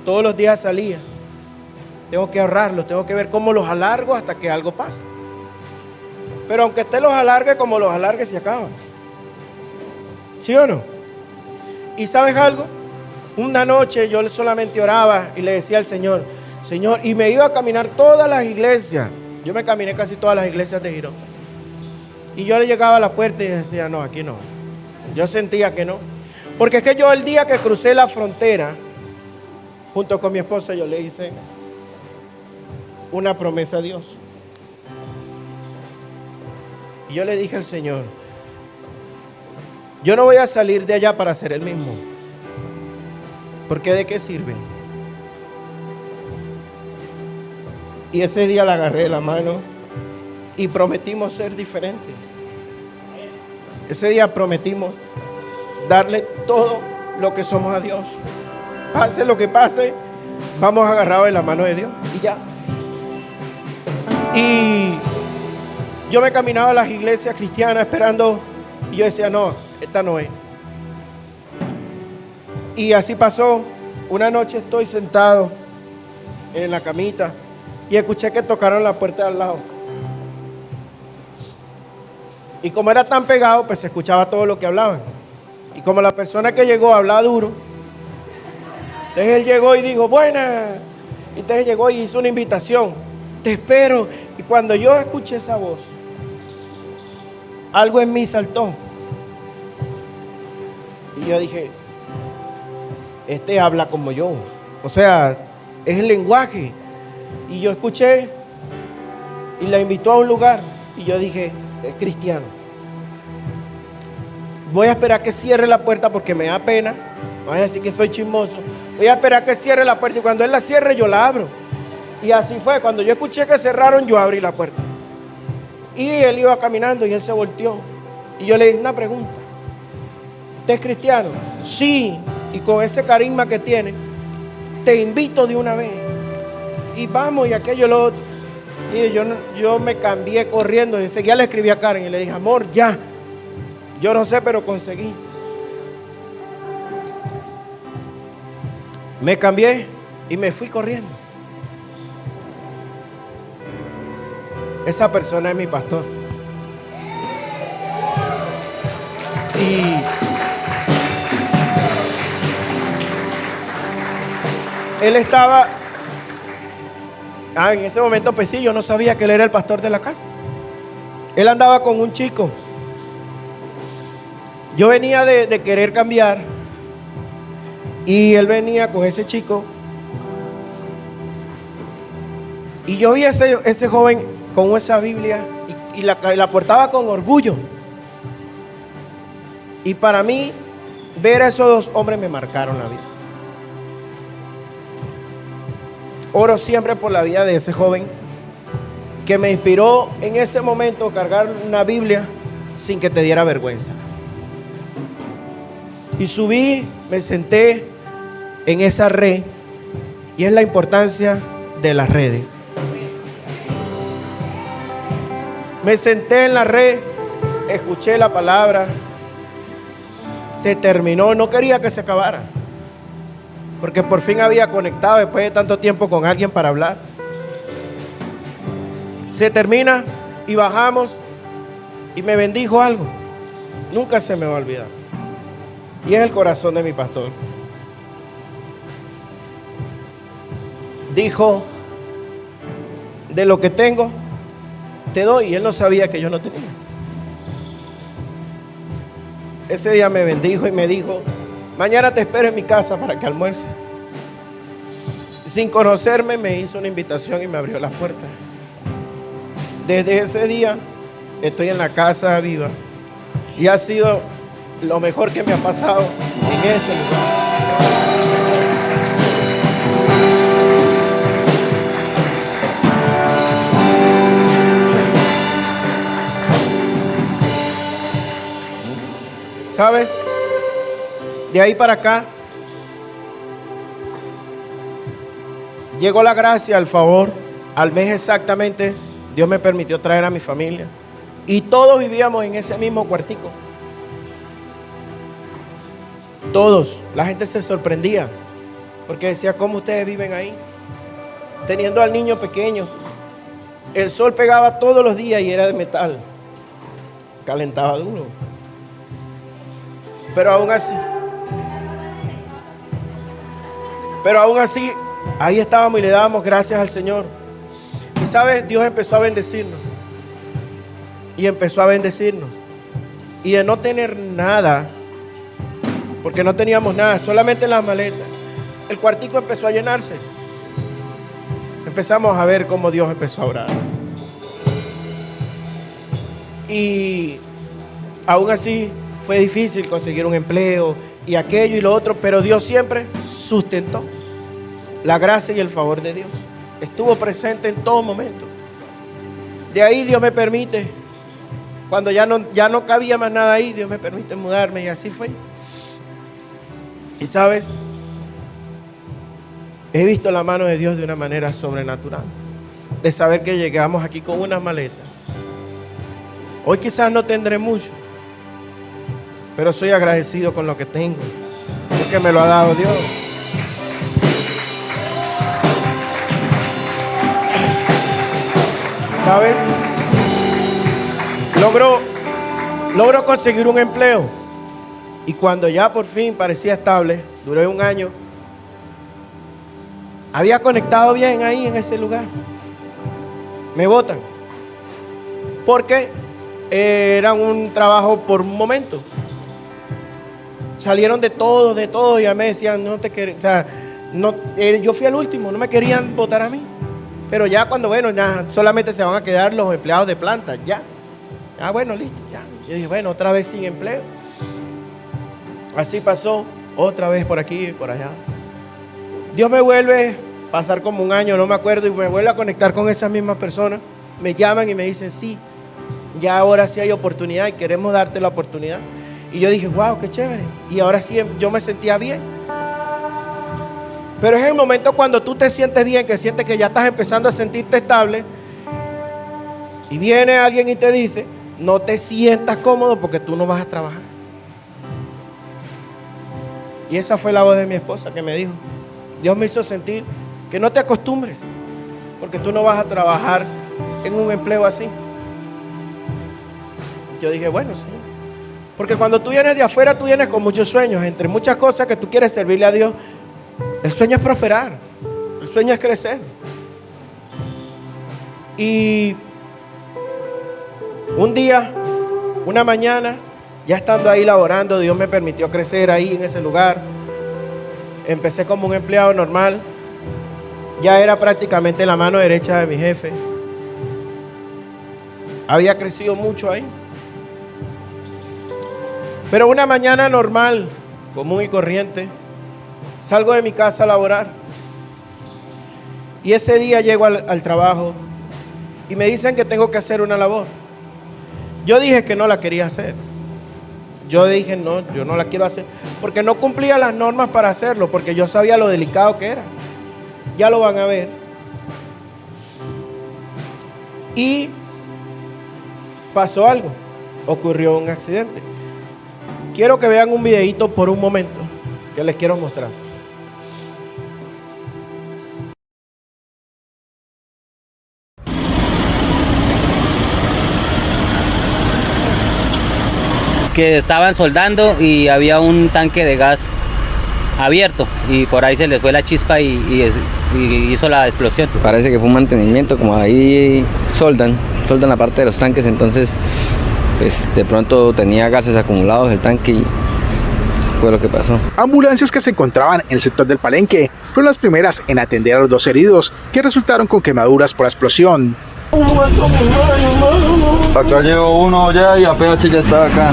Todos los días salía. Tengo que ahorrarlos, tengo que ver cómo los alargo hasta que algo pase. Pero aunque usted los alargue, como los alargue, se acaban. ¿Sí o no? ¿Y sabes algo? Una noche yo solamente oraba y le decía al Señor, Señor, y me iba a caminar todas las iglesias. Yo me caminé casi todas las iglesias de Girón. Y yo le llegaba a la puerta y decía, no, aquí no. Yo sentía que no. Porque es que yo el día que crucé la frontera, junto con mi esposa, yo le hice una promesa a Dios. Y yo le dije al Señor, yo no voy a salir de allá para ser el mismo. Porque ¿de qué sirve? Y ese día le agarré la mano y prometimos ser diferentes. Ese día prometimos darle todo lo que somos a Dios. Pase lo que pase, vamos agarrados de la mano de Dios y ya. Y yo me caminaba a las iglesias cristianas esperando y yo decía, no, esta no es. Y así pasó. Una noche estoy sentado en la camita y escuché que tocaron la puerta de al lado. Y como era tan pegado, pues se escuchaba todo lo que hablaban. Y como la persona que llegó hablaba duro, entonces él llegó y dijo, buena. Y entonces llegó y hizo una invitación. Te espero. Y cuando yo escuché esa voz, algo en mí saltó. Y yo dije, este habla como yo. O sea, es el lenguaje. Y yo escuché y la invitó a un lugar. Y yo dije, es cristiano. Voy a esperar que cierre la puerta porque me da pena. No voy a decir que soy chismoso. Voy a esperar que cierre la puerta y cuando él la cierre yo la abro. Y así fue. Cuando yo escuché que cerraron, yo abrí la puerta. Y él iba caminando y él se volteó. Y yo le hice una pregunta. ¿Usted es cristiano? Sí. Y con ese carisma que tiene, te invito de una vez. Y vamos y aquello lo otro. Y yo me cambié corriendo. Y enseguida le escribí a Karen y le dije, amor, ya. Yo no sé, pero conseguí. Me cambié y me fui corriendo. Esa persona es mi pastor. Y él estaba, en ese momento pues sí, yo no sabía que él era el pastor de la casa. Él andaba con un chico. Yo venía de querer cambiar y él venía con ese chico. Y yo vi a ese joven con esa Biblia y la portaba con orgullo. Y para mí, ver a esos dos hombres me marcaron la vida. Oro siempre por la vida de ese joven que me inspiró en ese momento a cargar una Biblia sin que te diera vergüenza. Y subí, me senté en esa red. Y es la importancia de las redes. Me senté en la red, escuché la palabra, se terminó, no quería que se acabara, porque por fin había conectado después de tanto tiempo con alguien para hablar. Se termina y bajamos y me bendijo algo, nunca se me va a olvidar, y es el corazón de mi pastor. Dijo: de lo que tengo te doy, y él no sabía que yo no tenía. Ese día me bendijo y me dijo: mañana te espero en mi casa para que almuerces. Sin conocerme me hizo una invitación y me abrió las puertas. Desde ese día estoy en la Casa Viva y ha sido lo mejor que me ha pasado en este lugar. ¿Sabes? De ahí para acá llegó la gracia, el favor. Al mes exactamente Dios me permitió traer a mi familia y todos vivíamos en ese mismo cuartico. Todos. La gente se sorprendía porque decía: ¿cómo ustedes viven ahí? Teniendo al niño pequeño. El sol pegaba todos los días y era de metal. Calentaba duro. Pero aún así, ahí estábamos y le dábamos gracias al Señor. Y sabes, Dios empezó a bendecirnos. Y empezó a bendecirnos. Y de no tener nada, porque no teníamos nada, solamente las maletas, el cuartico empezó a llenarse. Empezamos a ver cómo Dios empezó a obrar. Y aún así fue difícil conseguir un empleo y aquello y lo otro, pero Dios siempre sustentó. La gracia y el favor de Dios estuvo presente en todo momento. De ahí Dios me permite, cuando ya no cabía más nada ahí, Dios me permite mudarme, y así fue. Y sabes, he visto la mano de Dios de una manera sobrenatural, de saber que llegamos aquí con unas maletas. Hoy quizás no tendré mucho, pero soy agradecido con lo que tengo, porque me lo ha dado Dios. ¿Sabes? Logro conseguir un empleo. Y cuando ya por fin parecía estable, duré un año, había conectado bien ahí en ese lugar. Me botan. Porque era un trabajo por un momento. Salieron de todo, y ya me decían: no te quería, o sea, no, yo fui el último, no me querían votar a mí. Pero ya cuando, bueno, ya solamente se van a quedar los empleados de planta, ya. Ah, bueno, listo, ya. Yo dije: bueno, otra vez sin empleo. Así pasó, otra vez por aquí y por allá. Dios me vuelve a pasar como un año, no me acuerdo, y me vuelve a conectar con esas mismas personas. Me llaman y me dicen: sí, ya ahora sí hay oportunidad y queremos darte la oportunidad. Y yo dije: wow, qué chévere. Y ahora sí yo me sentía bien. Pero es el momento cuando tú te sientes bien, que sientes que ya estás empezando a sentirte estable, y viene alguien y te dice: no te sientas cómodo porque tú no vas a trabajar. Y esa fue la voz de mi esposa que me dijo. Dios me hizo sentir que no te acostumbres, porque tú no vas a trabajar en un empleo así. Yo dije: bueno, Señor. Porque cuando tú vienes de afuera, tú vienes con muchos sueños. Entre muchas cosas que tú quieres servirle a Dios, el sueño es prosperar. El sueño es crecer. Y un día, una mañana, ya estando ahí laborando, Dios me permitió crecer ahí en ese lugar. Empecé como un empleado normal. Ya era prácticamente la mano derecha de mi jefe. Había crecido mucho ahí. Pero una mañana normal, común y corriente, salgo de mi casa a laborar. Y ese día llego al trabajo y me dicen que tengo que hacer una labor. Yo dije que no la quería hacer. Yo dije, no, yo no la quiero hacer, porque no cumplía las normas para hacerlo, porque yo sabía lo delicado que era. Ya lo van a ver. Y pasó algo, ocurrió un accidente. Quiero que vean un videito por un momento que les quiero mostrar. Que estaban soldando y había un tanque de gas abierto y por ahí se les fue la chispa y hizo la explosión. Parece que fue un mantenimiento, como ahí soldan la parte de los tanques, entonces pues, de pronto tenía gases acumulados el tanque y fue lo que pasó. Ambulancias que se encontraban en el sector del Palenque fueron las primeras en atender a los 2 heridos que resultaron con quemaduras por la explosión. Acá llegó uno ya y apenas ya estaba acá.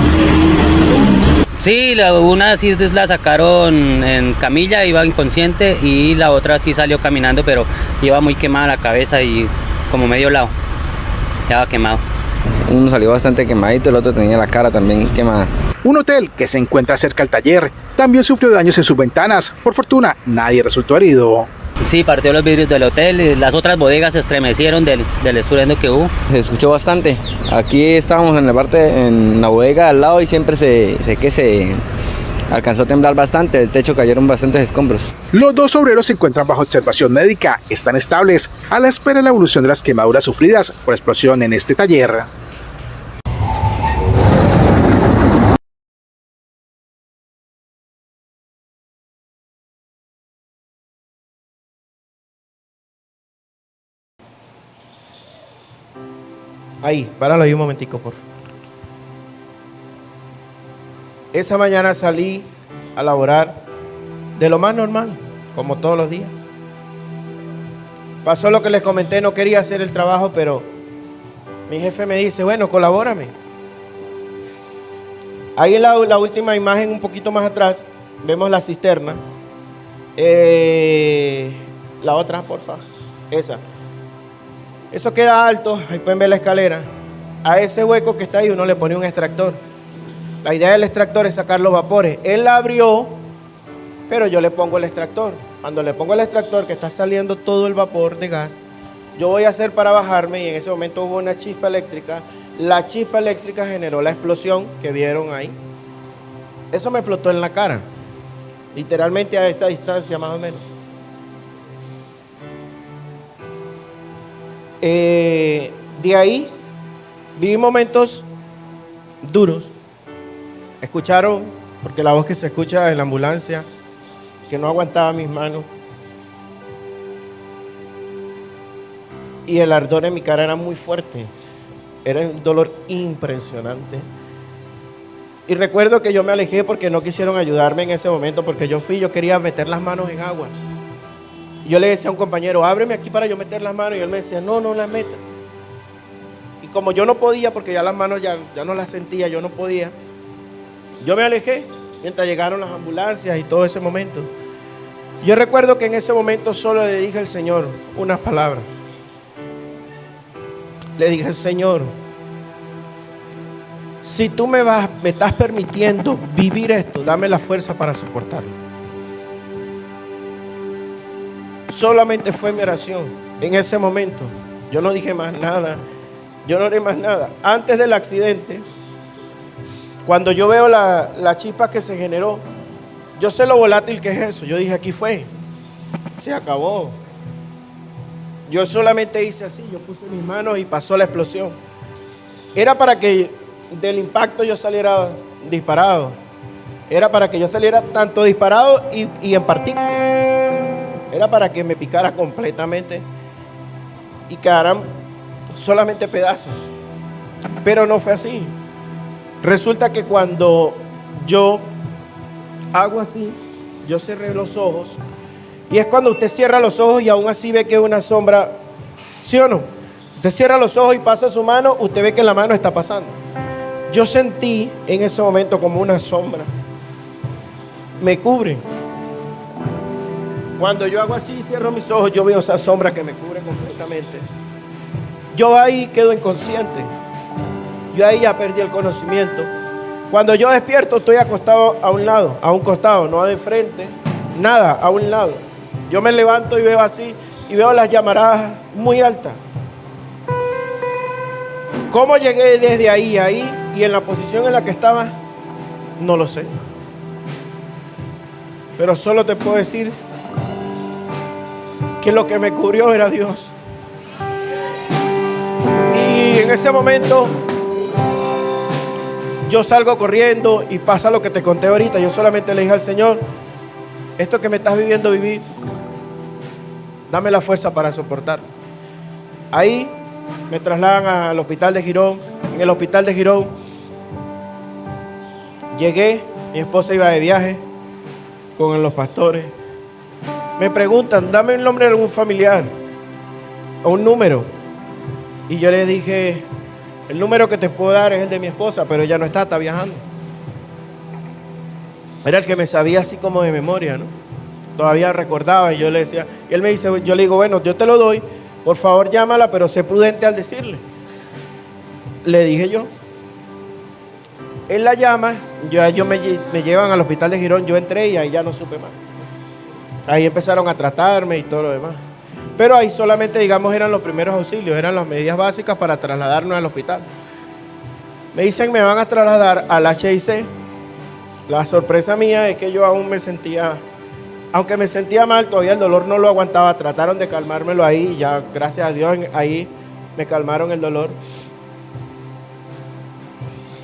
Sí, una sí la sacaron en camilla, iba inconsciente, y la otra sí salió caminando, pero iba muy quemada la cabeza y como medio lado, ya va quemado. Uno salió bastante quemadito, el otro tenía la cara también quemada. Un hotel que se encuentra cerca al taller también sufrió daños en sus ventanas. Por fortuna, nadie resultó herido. Sí, partió los vidrios del hotel, y las otras bodegas se estremecieron del estruendo que hubo. Se escuchó bastante. Aquí estábamos en la bodega al lado y siempre se alcanzó a temblar bastante. Del techo cayeron bastantes escombros. Los 2 obreros se encuentran bajo observación médica, están estables, a la espera de la evolución de las quemaduras sufridas por explosión en este taller. Ahí, páralo ahí un momentico, por favor. Esa mañana salí a laborar de lo más normal, como todos los días. Pasó lo que les comenté, no quería hacer el trabajo, pero mi jefe me dice, bueno, colabórame. Ahí en la última imagen, un poquito más atrás, vemos la cisterna. La otra, por favor. Esa. Eso queda alto, ahí pueden ver la escalera. A ese hueco que está ahí uno le pone un extractor. La idea del extractor es sacar los vapores. Él la abrió, pero yo le pongo el extractor. Cuando le pongo el extractor, que está saliendo todo el vapor de gas, yo voy a hacer para bajarme, y en ese momento hubo una chispa eléctrica. La chispa eléctrica generó la explosión que vieron ahí. Eso me explotó en la cara, literalmente a esta distancia más o menos. De ahí viví momentos duros. Escucharon, porque la voz que se escucha en la ambulancia, que no aguantaba mis manos, y el ardor en mi cara era muy fuerte, era un dolor impresionante. Y recuerdo que yo me alejé porque no quisieron ayudarme en ese momento, porque yo quería meter las manos en agua. Yo le decía a un compañero, ábreme aquí para yo meter las manos, y él me decía, no las metas. Y como yo no podía, porque ya las manos ya no las sentía, yo no podía, yo me alejé mientras llegaron las ambulancias y todo ese momento. Yo recuerdo que en ese momento solo le dije al Señor unas palabras. Le dije, Señor, si tú me estás permitiendo vivir esto, dame la fuerza para soportarlo. Solamente fue mi oración en ese momento. Yo no dije más nada, yo no haré más nada. Antes del accidente, cuando yo veo la chispa que se generó, yo sé lo volátil que es eso. Yo dije, aquí fue, se acabó. Yo solamente hice así, yo puse mis manos y pasó la explosión. Era para que del impacto yo saliera disparado. Era para que yo saliera tanto disparado y en partículas. Era para que me picara completamente y quedaran solamente pedazos. Pero no fue así. Resulta que cuando yo hago así, yo cerré los ojos, y es cuando usted cierra los ojos y aún así ve que es una sombra, ¿sí o no? Usted cierra los ojos y pasa su mano, usted ve que la mano está pasando. Yo sentí en ese momento como una sombra me cubre. Cuando yo hago así y cierro mis ojos, yo veo esa sombra que me cubre completamente. Yo ahí quedo inconsciente. Yo ahí ya perdí el conocimiento. Cuando yo despierto estoy acostado a un lado, a un costado, no de frente, nada, a un lado. Yo me levanto y veo así, y veo las llamaradas muy altas. ¿Cómo llegué desde ahí a ahí y en la posición en la que estaba? No lo sé. Pero solo te puedo decir que lo que me cubrió era Dios. Y en ese momento yo salgo corriendo y pasa lo que te conté ahorita. Yo solamente le dije al Señor, esto que me estás viviendo vivir, dame la fuerza para soportar. Ahí me trasladan al hospital de Girón. En el hospital de Girón llegué, mi esposa iba de viaje con los pastores. Me preguntan, dame el nombre de algún familiar o un número. Y yo les dije, el número que te puedo dar es el de mi esposa, pero ella no está viajando. Era el que me sabía así como de memoria, ¿no? Todavía recordaba y yo le decía, y él me dice, yo le digo, bueno, yo te lo doy, por favor llámala, pero sé prudente al decirle. Le dije yo. Él la llama, me llevan al hospital de Girón, yo entré y ahí ya no supe más. Ahí empezaron a tratarme y todo lo demás. Pero ahí solamente, digamos, eran los primeros auxilios, eran las medidas básicas para trasladarnos al hospital. Me dicen, me van a trasladar al HIC. La sorpresa mía es que yo aún me sentía, aunque me sentía mal, todavía el dolor no lo aguantaba. Trataron de calmármelo ahí, ya gracias a Dios ahí me calmaron el dolor.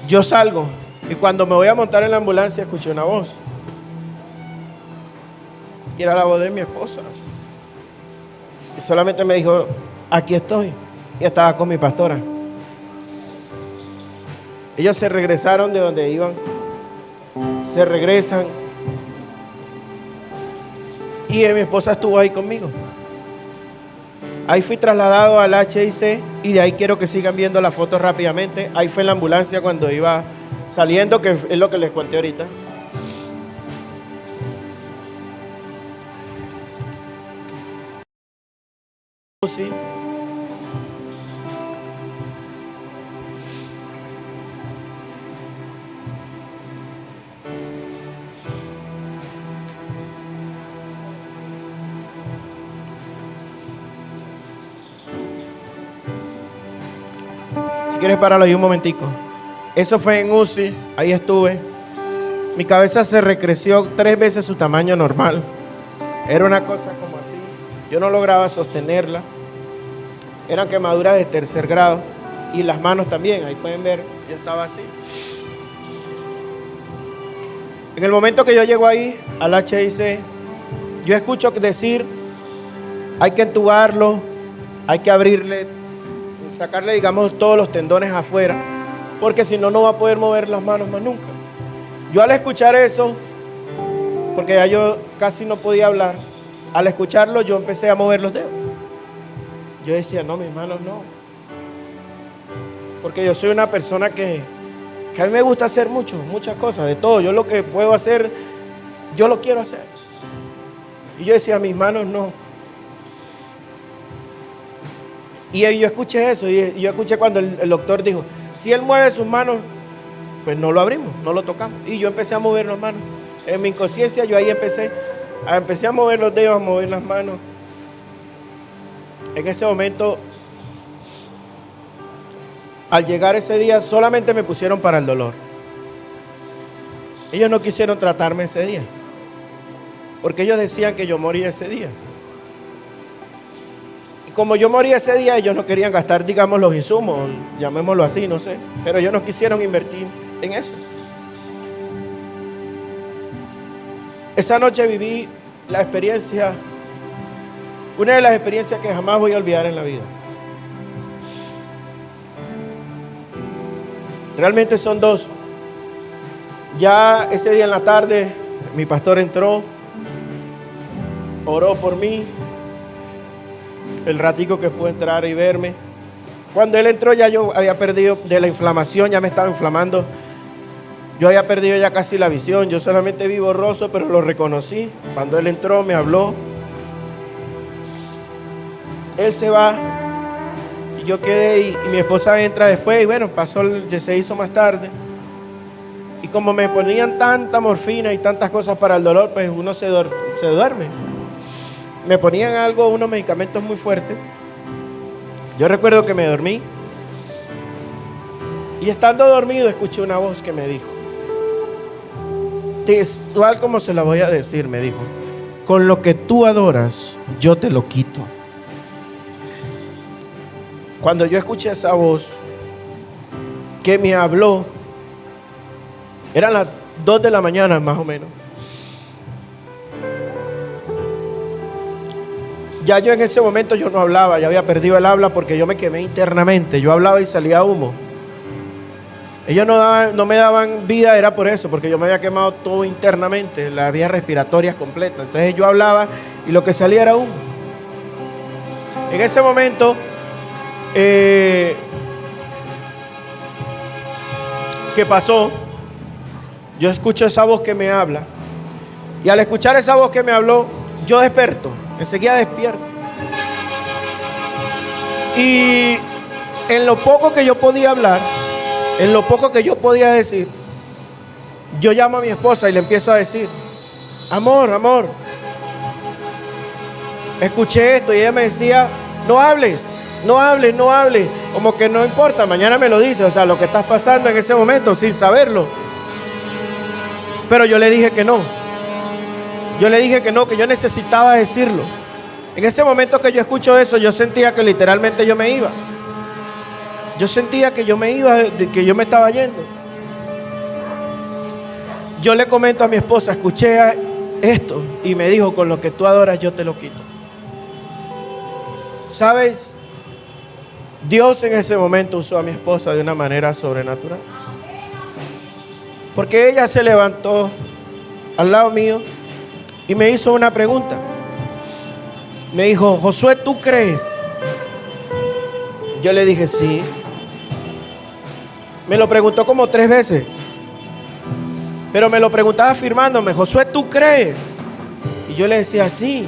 Yo salgo y cuando me voy a montar en la ambulancia escuché una voz. Y era la voz de mi esposa. Y solamente me dijo, aquí estoy. Y estaba con mi pastora. Ellos se regresaron de donde iban. Se regresan. Y mi esposa estuvo ahí conmigo. Ahí fui trasladado al HIC y de ahí quiero que sigan viendo la foto rápidamente. Ahí fue en la ambulancia cuando iba saliendo, que es lo que les conté ahorita. Sí. Si quieres pararlo ahí un momentico. Eso fue en UCI, ahí estuve. Mi cabeza se recreció 3 veces su tamaño normal. Era una cosa como así. Yo no lograba sostenerla. Eran quemaduras de 3er grado. Y las manos también, ahí pueden ver, yo estaba así. En el momento que yo llego ahí, al HIC, yo escucho decir, hay que entubarlo, hay que abrirle, sacarle, digamos, todos los tendones afuera, porque si no, no va a poder mover las manos más nunca. Yo al escuchar eso, porque ya yo casi no podía hablar, al escucharlo yo empecé a mover los dedos. Yo decía, no, mis manos no. Porque yo soy una persona que a mí me gusta hacer muchas cosas, de todo. Yo lo que puedo hacer, yo lo quiero hacer. Y yo decía, mis manos no. Y yo escuché eso, y yo escuché cuando el doctor dijo, si él mueve sus manos, pues no lo abrimos, no lo tocamos. Y yo empecé a mover las manos. En mi inconsciencia yo ahí empecé a mover los dedos, a mover las manos. En ese momento, al llegar ese día, solamente me pusieron para el dolor. Ellos no quisieron tratarme ese día, porque ellos decían que yo moría ese día. Y como yo moría ese día, ellos no querían gastar, digamos, los insumos, llamémoslo así, no sé. Pero ellos no quisieron invertir en eso. Esa noche viví la experiencia, una de las experiencias que jamás voy a olvidar en la vida. Realmente son 2. Ya ese día en la tarde, mi pastor entró, oró por mí, el ratico que pudo entrar y verme. Cuando él entró ya yo había perdido de la inflamación, ya me estaba inflamando. Yo había perdido ya casi la visión, yo solamente vi borroso, pero lo reconocí. Cuando él entró me habló. Él se va y yo quedé y mi esposa entra después y bueno, se hizo más tarde. Y como me ponían tanta morfina y tantas cosas para el dolor, pues uno se duerme. Me ponían unos medicamentos muy fuertes. Yo recuerdo que me dormí. Y estando dormido escuché una voz que me dijo, textual como se la voy a decir, me dijo: con lo que tú adoras, yo te lo quito. Cuando yo escuché esa voz que me habló, eran las 2 de la mañana más o menos. Ya yo en ese momento yo no hablaba, ya había perdido el habla porque yo me quemé internamente. Yo hablaba y salía humo. Ellos no me daban vida, era por eso, porque yo me había quemado todo internamente, las vías respiratorias completas. Entonces yo hablaba y lo que salía era humo. En ese momento, ¿qué pasó? Yo escucho esa voz que me habla. Y al escuchar esa voz que me habló, yo desperto, enseguida despierto. Y en lo poco que yo podía hablar, en lo poco que yo podía decir, yo llamo a mi esposa y le empiezo a decir: amor, amor, escuché esto. Y ella me decía: no hables, no hables, no hables. Como que no importa, mañana me lo dice. O sea, lo que estás pasando en ese momento sin saberlo. Pero yo le dije que no. Yo le dije que no, que yo necesitaba decirlo. En ese momento que yo escucho eso, yo sentía que literalmente yo me iba. Yo sentía que yo me iba, que yo me estaba yendo. Yo le comento a mi esposa: escuché esto, y me dijo: con lo que tú adoras yo te lo quito. ¿Sabes? Dios en ese momento usó a mi esposa de una manera sobrenatural. Porque ella se levantó al lado mío y me hizo una pregunta. Me dijo: Josué, ¿tú crees? Yo le dije: sí. Me lo preguntó como 3 veces. Pero me lo preguntaba afirmándome: Josué, ¿tú crees? Y yo le decía: sí.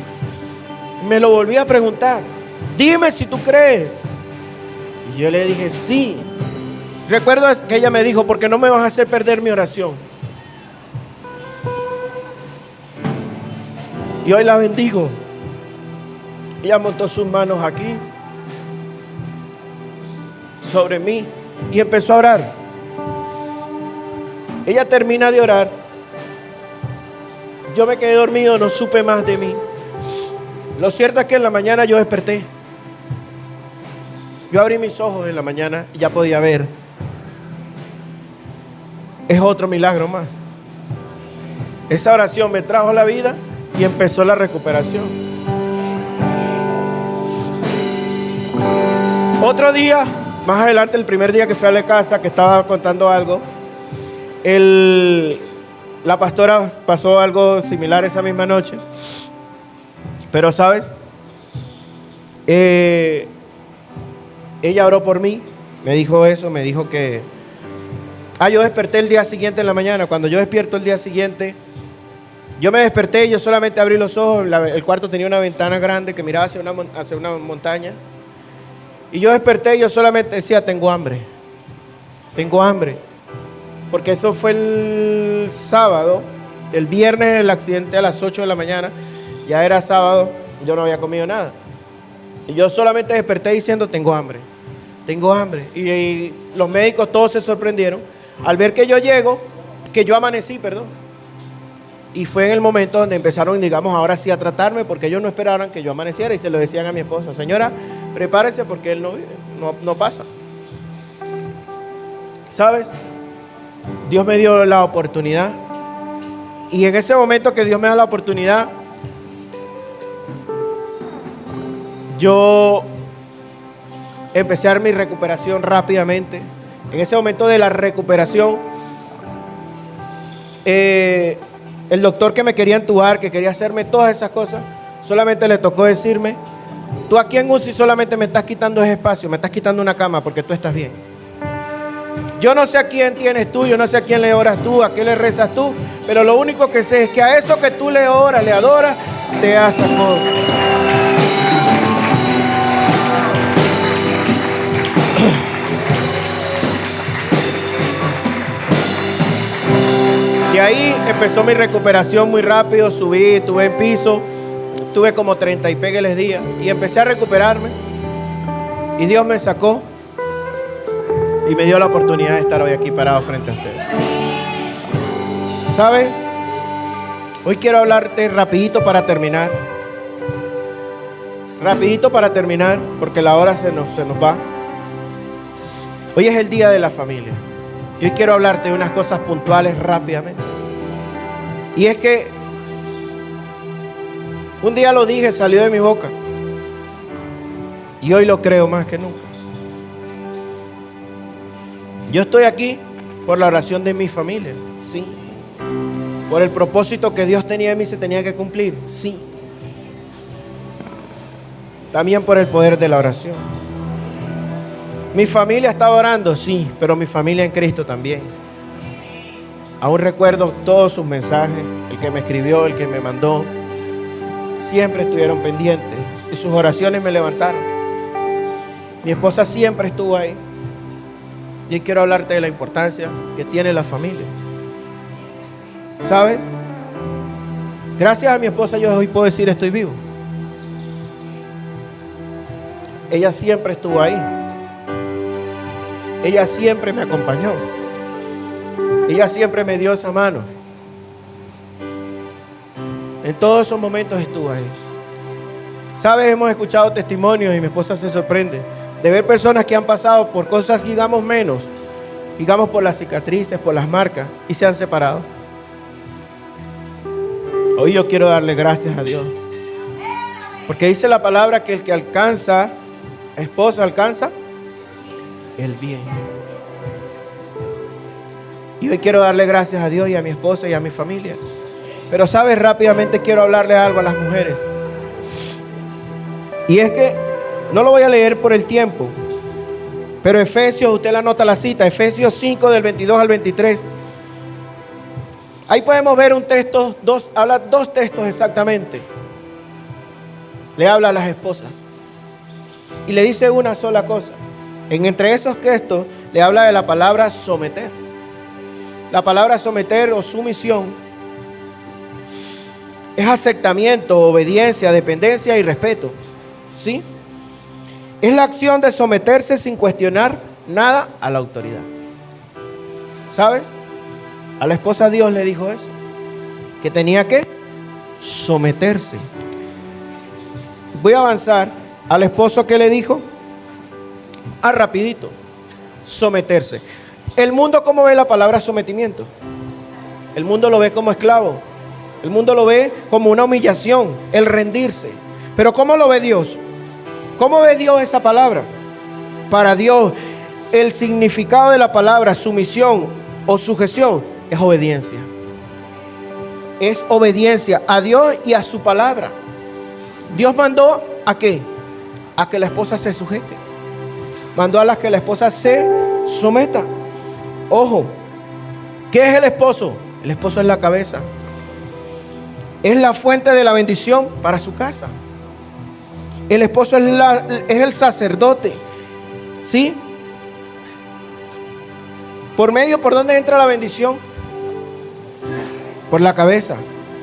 Me lo volví a preguntar: dime si tú crees. Y yo le dije: sí. Recuerdo que ella me dijo: ¿por qué no me vas a hacer perder mi oración? Y hoy la bendigo. Ella montó sus manos aquí sobre mí y empezó a orar. Ella termina de orar. Yo me quedé dormido, no supe más de mí. Lo cierto es que en la mañana yo desperté. Yo abrí mis ojos en la mañana y ya podía ver. Es otro milagro más. Esa oración me trajo la vida y empezó la recuperación. Otro día, más adelante, el primer día que fui a la casa, que estaba contando algo, la pastora pasó algo similar esa misma noche. Pero, ¿sabes? Ella oró por mí, me dijo eso, me dijo que... yo desperté el día siguiente en la mañana. Cuando yo despierto el día siguiente, yo me desperté y yo solamente abrí los ojos. El cuarto tenía una ventana grande que miraba hacia una montaña. Y yo desperté y yo solamente decía: tengo hambre. Tengo hambre. Porque eso fue el sábado. El viernes el accidente a las 8 de la mañana. Ya era sábado, yo no había comido nada. Y yo solamente desperté diciendo: tengo hambre. Tengo hambre. Y los médicos todos se sorprendieron al ver que yo llego, que yo amanecí, perdón. Y fue en el momento donde empezaron, digamos, ahora sí a tratarme, porque ellos no esperaban que yo amaneciera y se lo decían a mi esposa: señora, prepárese porque él no pasa. ¿Sabes? Dios me dio la oportunidad. Y en ese momento que Dios me da la oportunidad, yo empecé a dar mi recuperación rápidamente. En ese momento de la recuperación, el doctor que me quería entubar, que quería hacerme todas esas cosas, solamente le tocó decirme: tú aquí en UCI solamente me estás quitando ese espacio, me estás quitando una cama porque tú estás bien. Yo no sé a quién tienes tú, yo no sé a quién le oras tú, a quién le rezas tú, pero lo único que sé es que a eso que tú le oras, le adoras, te has sacado. De ahí empezó mi recuperación muy rápido, subí, estuve en piso, tuve como 30 y pégueles días y empecé a recuperarme. Y Dios me sacó y me dio la oportunidad de estar hoy aquí parado frente a ustedes. ¿Saben? Hoy quiero hablarte rapidito para terminar. Rapidito para terminar, porque la hora se nos va. Hoy es el día de la familia. Y hoy quiero hablarte de unas cosas puntuales rápidamente. Y es que un día lo dije, salió de mi boca. Y hoy lo creo más que nunca. Yo estoy aquí por la oración de mi familia, sí. Por el propósito que Dios tenía en mí se tenía que cumplir, sí. También por el poder de la oración. Mi familia estaba orando, sí, pero mi familia en Cristo también. Aún recuerdo todos sus mensajes, el que me escribió, el que me mandó. Siempre estuvieron pendientes y sus oraciones me levantaron. Mi esposa siempre estuvo ahí. Y hoy quiero hablarte de la importancia que tiene la familia. ¿Sabes? Gracias a mi esposa yo hoy puedo decir estoy vivo. Ella siempre estuvo ahí. Ella siempre me acompañó. Ella siempre me dio esa mano. En todos esos momentos estuvo ahí. ¿Sabes? Hemos escuchado testimonios y mi esposa se sorprende de ver personas que han pasado por cosas, digamos, menos, digamos, por las cicatrices, por las marcas, y se han separado. Hoy yo quiero darle gracias a Dios. Porque dice la palabra que el que alcanza, esposa alcanza el bien. Y hoy quiero darle gracias a Dios y a mi esposa y a mi familia. Pero sabes, rápidamente quiero hablarle algo a las mujeres. Y es que no lo voy a leer por el tiempo, pero Efesios, usted la anota la cita, Efesios 5 del 22 al 23. Ahí podemos ver un texto, habla dos textos exactamente. Le habla a las esposas y le dice una sola cosa. Entre esos textos le habla de la palabra someter. La palabra someter o sumisión es aceptamiento, obediencia, dependencia y respeto. ¿Sí? Es la acción de someterse sin cuestionar nada a la autoridad. ¿Sabes? A la esposa Dios le dijo eso, que tenía que someterse. Voy a avanzar. Al esposo, ¿qué le dijo? Rapidito, someterse. El mundo, ¿cómo ve la palabra sometimiento? El mundo lo ve como esclavo. El mundo lo ve como una humillación, el rendirse. Pero ¿cómo lo ve Dios? ¿Cómo ve Dios esa palabra? Para Dios, el significado de la palabra sumisión o sujeción es obediencia. Es obediencia a Dios y a su palabra. Dios mandó ¿a qué? A que la esposa se sujete. Mandó a que la esposa se someta. Ojo, ¿qué es el esposo? El esposo es la cabeza. Es la fuente de la bendición para su casa. El esposo es el sacerdote. ¿Sí? ¿Por dónde entra la bendición? Por la cabeza.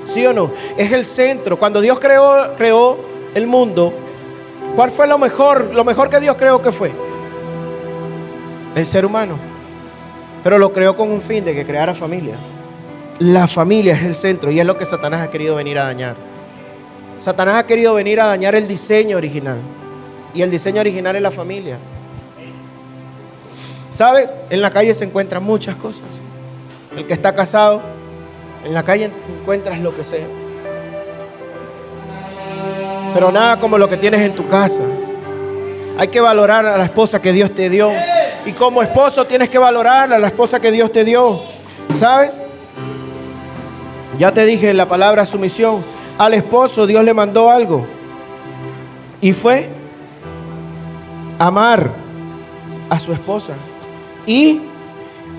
¿Sí o no? Es el centro. Cuando Dios creó el mundo, ¿cuál fue lo mejor? Lo mejor que Dios creó, ¿qué fue? El ser humano. Pero lo creó con un fin de que creara familia. La familia es el centro y es lo que Satanás ha querido venir a dañar. Satanás ha querido venir a dañar el diseño original. Y el diseño original es la familia. ¿Sabes? En la calle se encuentran muchas cosas. El que está casado, en la calle encuentras lo que sea. Pero nada como lo que tienes en tu casa. Hay que valorar a la esposa que Dios te dio. Y como esposo tienes que valorar a la esposa que Dios te dio. ¿Sabes? Ya te dije la palabra sumisión. Al esposo Dios le mandó algo. Y fue amar a su esposa. Y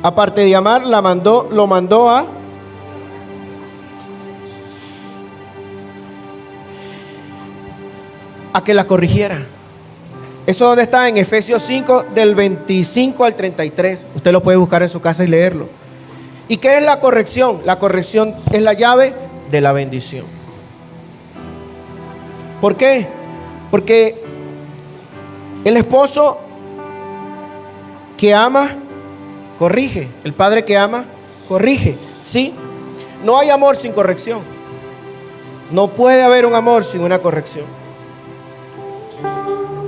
aparte de amar, lo mandó a que la corrigiera. Eso donde está en Efesios 5 del 25 al 33. Usted lo puede buscar en su casa y leerlo. ¿Y qué es la corrección? La corrección es la llave de la bendición. ¿Por qué? Porque el esposo que ama, corrige. El padre que ama, corrige. ¿Sí? No hay amor sin corrección. No puede haber un amor sin una corrección.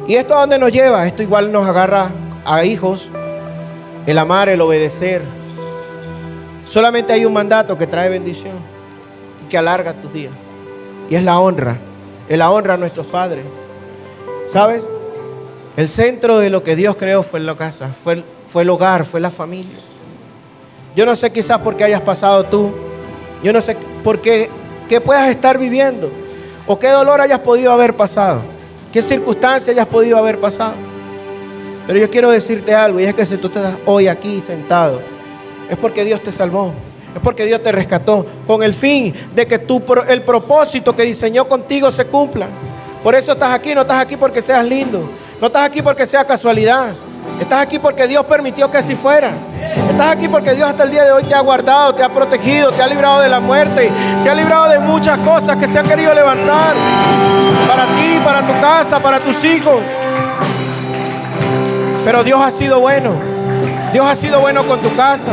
¿Y esto a dónde nos lleva? Esto igual nos agarra a hijos. El amar, el obedecer. Solamente hay un mandato que trae bendición y que alarga tus días. Y es la honra. Es la honra a nuestros padres. ¿Sabes? El centro de lo que Dios creó fue la casa, fue el hogar, fue la familia. Yo no sé quizás por qué hayas pasado tú. Yo no sé por qué puedas estar viviendo. O qué dolor hayas podido haber pasado. Qué circunstancia hayas podido haber pasado. Pero yo quiero decirte algo, y es que si tú estás hoy aquí sentado, es porque Dios te salvó. Es porque Dios te rescató con el fin de que el propósito que diseñó contigo se cumpla. Por eso estás aquí, no estás aquí porque seas lindo. No estás aquí porque sea casualidad. Estás aquí porque Dios permitió que así fuera. Estás aquí porque Dios hasta el día de hoy te ha guardado, te ha protegido, te ha librado de la muerte, te ha librado de muchas cosas que se han querido levantar para ti, para tu casa, para tus hijos. Pero Dios ha sido bueno. Dios ha sido bueno con tu casa.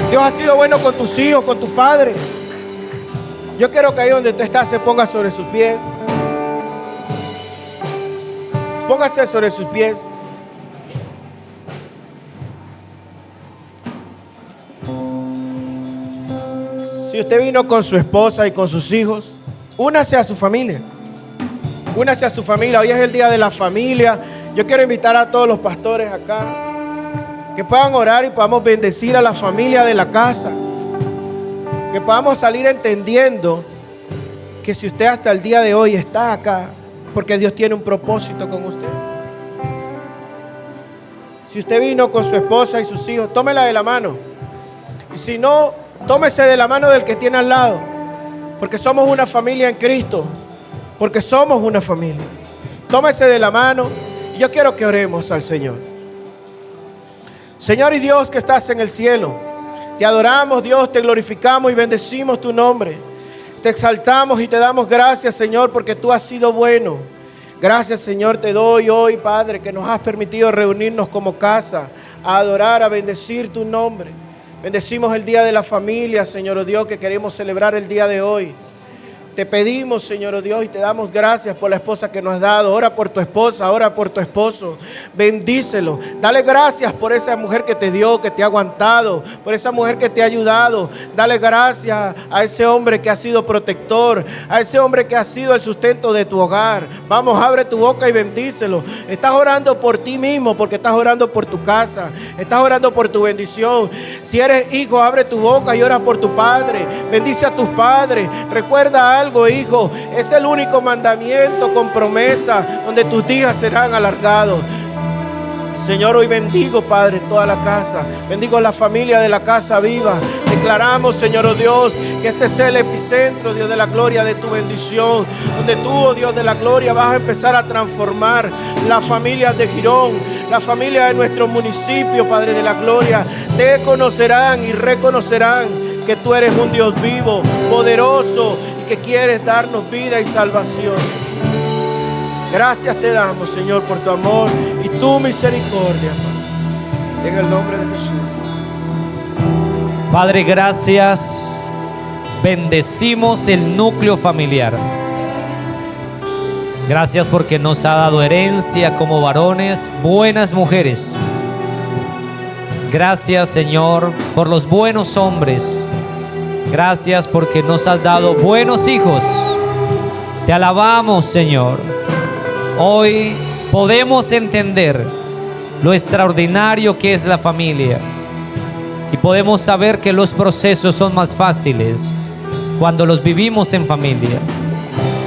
Dios ha sido bueno con tus hijos, con tus padres. Yo quiero que ahí donde tú estás se ponga sobre sus pies. Póngase sobre sus pies. Si usted vino con su esposa y con sus hijos, únase a su familia. Únase a su familia. Hoy es el día de la familia. Yo quiero invitar a todos los pastores acá que puedan orar y podamos bendecir a la familia de la casa. Que podamos salir entendiendo que si usted hasta el día de hoy está acá, porque Dios tiene un propósito con usted. Si usted vino con su esposa y sus hijos, tómela de la mano. Y si no, tómese de la mano del que tiene al lado. Porque somos una familia en Cristo. Porque somos una familia. Tómese de la mano. Y yo quiero que oremos al Señor. Señor y Dios que estás en el cielo, te adoramos, Dios, te glorificamos y bendecimos tu nombre. Te exaltamos y te damos gracias, Señor, porque tú has sido bueno. Gracias, Señor, te doy hoy, Padre, que nos has permitido reunirnos como casa, a adorar, a bendecir tu nombre. Bendecimos el día de la familia, Señor, oh Dios, que queremos celebrar el día de hoy. Te pedimos, Señor, oh Dios, y te damos gracias por la esposa que nos has dado. Ora por tu esposa, ora por tu esposo. Bendícelo. Dale gracias por esa mujer que te dio, que te ha aguantado, por esa mujer que te ha ayudado. Dale gracias a ese hombre que ha sido protector, a ese hombre que ha sido el sustento de tu hogar. Vamos, abre tu boca y bendícelo. Estás orando por ti mismo, porque estás orando por tu casa. Estás orando por tu bendición. Si eres hijo, abre tu boca y ora por tu padre. Bendice a tus padres. Recuerda algo, hijo, es el único mandamiento con promesa donde tus días serán alargados. Señor, hoy bendigo, Padre, toda la casa. Bendigo la familia de la Casa Viva. Declaramos, Señor, oh Dios, que este sea el epicentro, Dios de la gloria, de tu bendición. Donde tú, oh Dios de la gloria, vas a empezar a transformar las familias de Girón, la familia de nuestro municipio, Padre de la gloria. Te conocerán y reconocerán que tú eres un Dios vivo, poderoso, que quieres darnos vida y salvación. Gracias te damos, Señor, por tu amor y tu misericordia, Padre. En el nombre de Jesús. Padre, gracias. Bendecimos el núcleo familiar. Gracias porque nos ha dado herencia como varones, buenas mujeres. Gracias, Señor, por los buenos hombres. Gracias porque nos has dado buenos hijos. Te alabamos, Señor. Hoy podemos entender lo extraordinario que es la familia. Y podemos saber que los procesos son más fáciles cuando los vivimos en familia.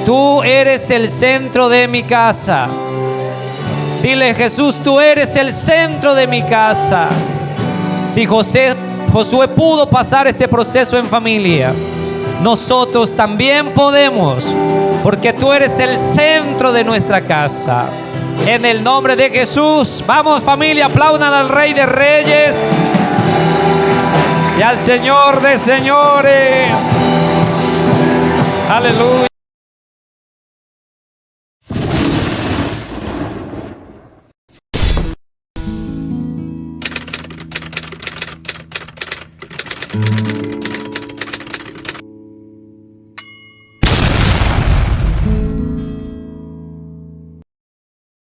Tú eres el centro de mi casa. Dile, Jesús, tú eres el centro de mi casa. Si Josué pudo pasar este proceso en familia, nosotros también podemos, porque tú eres el centro de nuestra casa. En el nombre de Jesús, vamos familia, aplaudan al Rey de Reyes y al Señor de señores. Aleluya.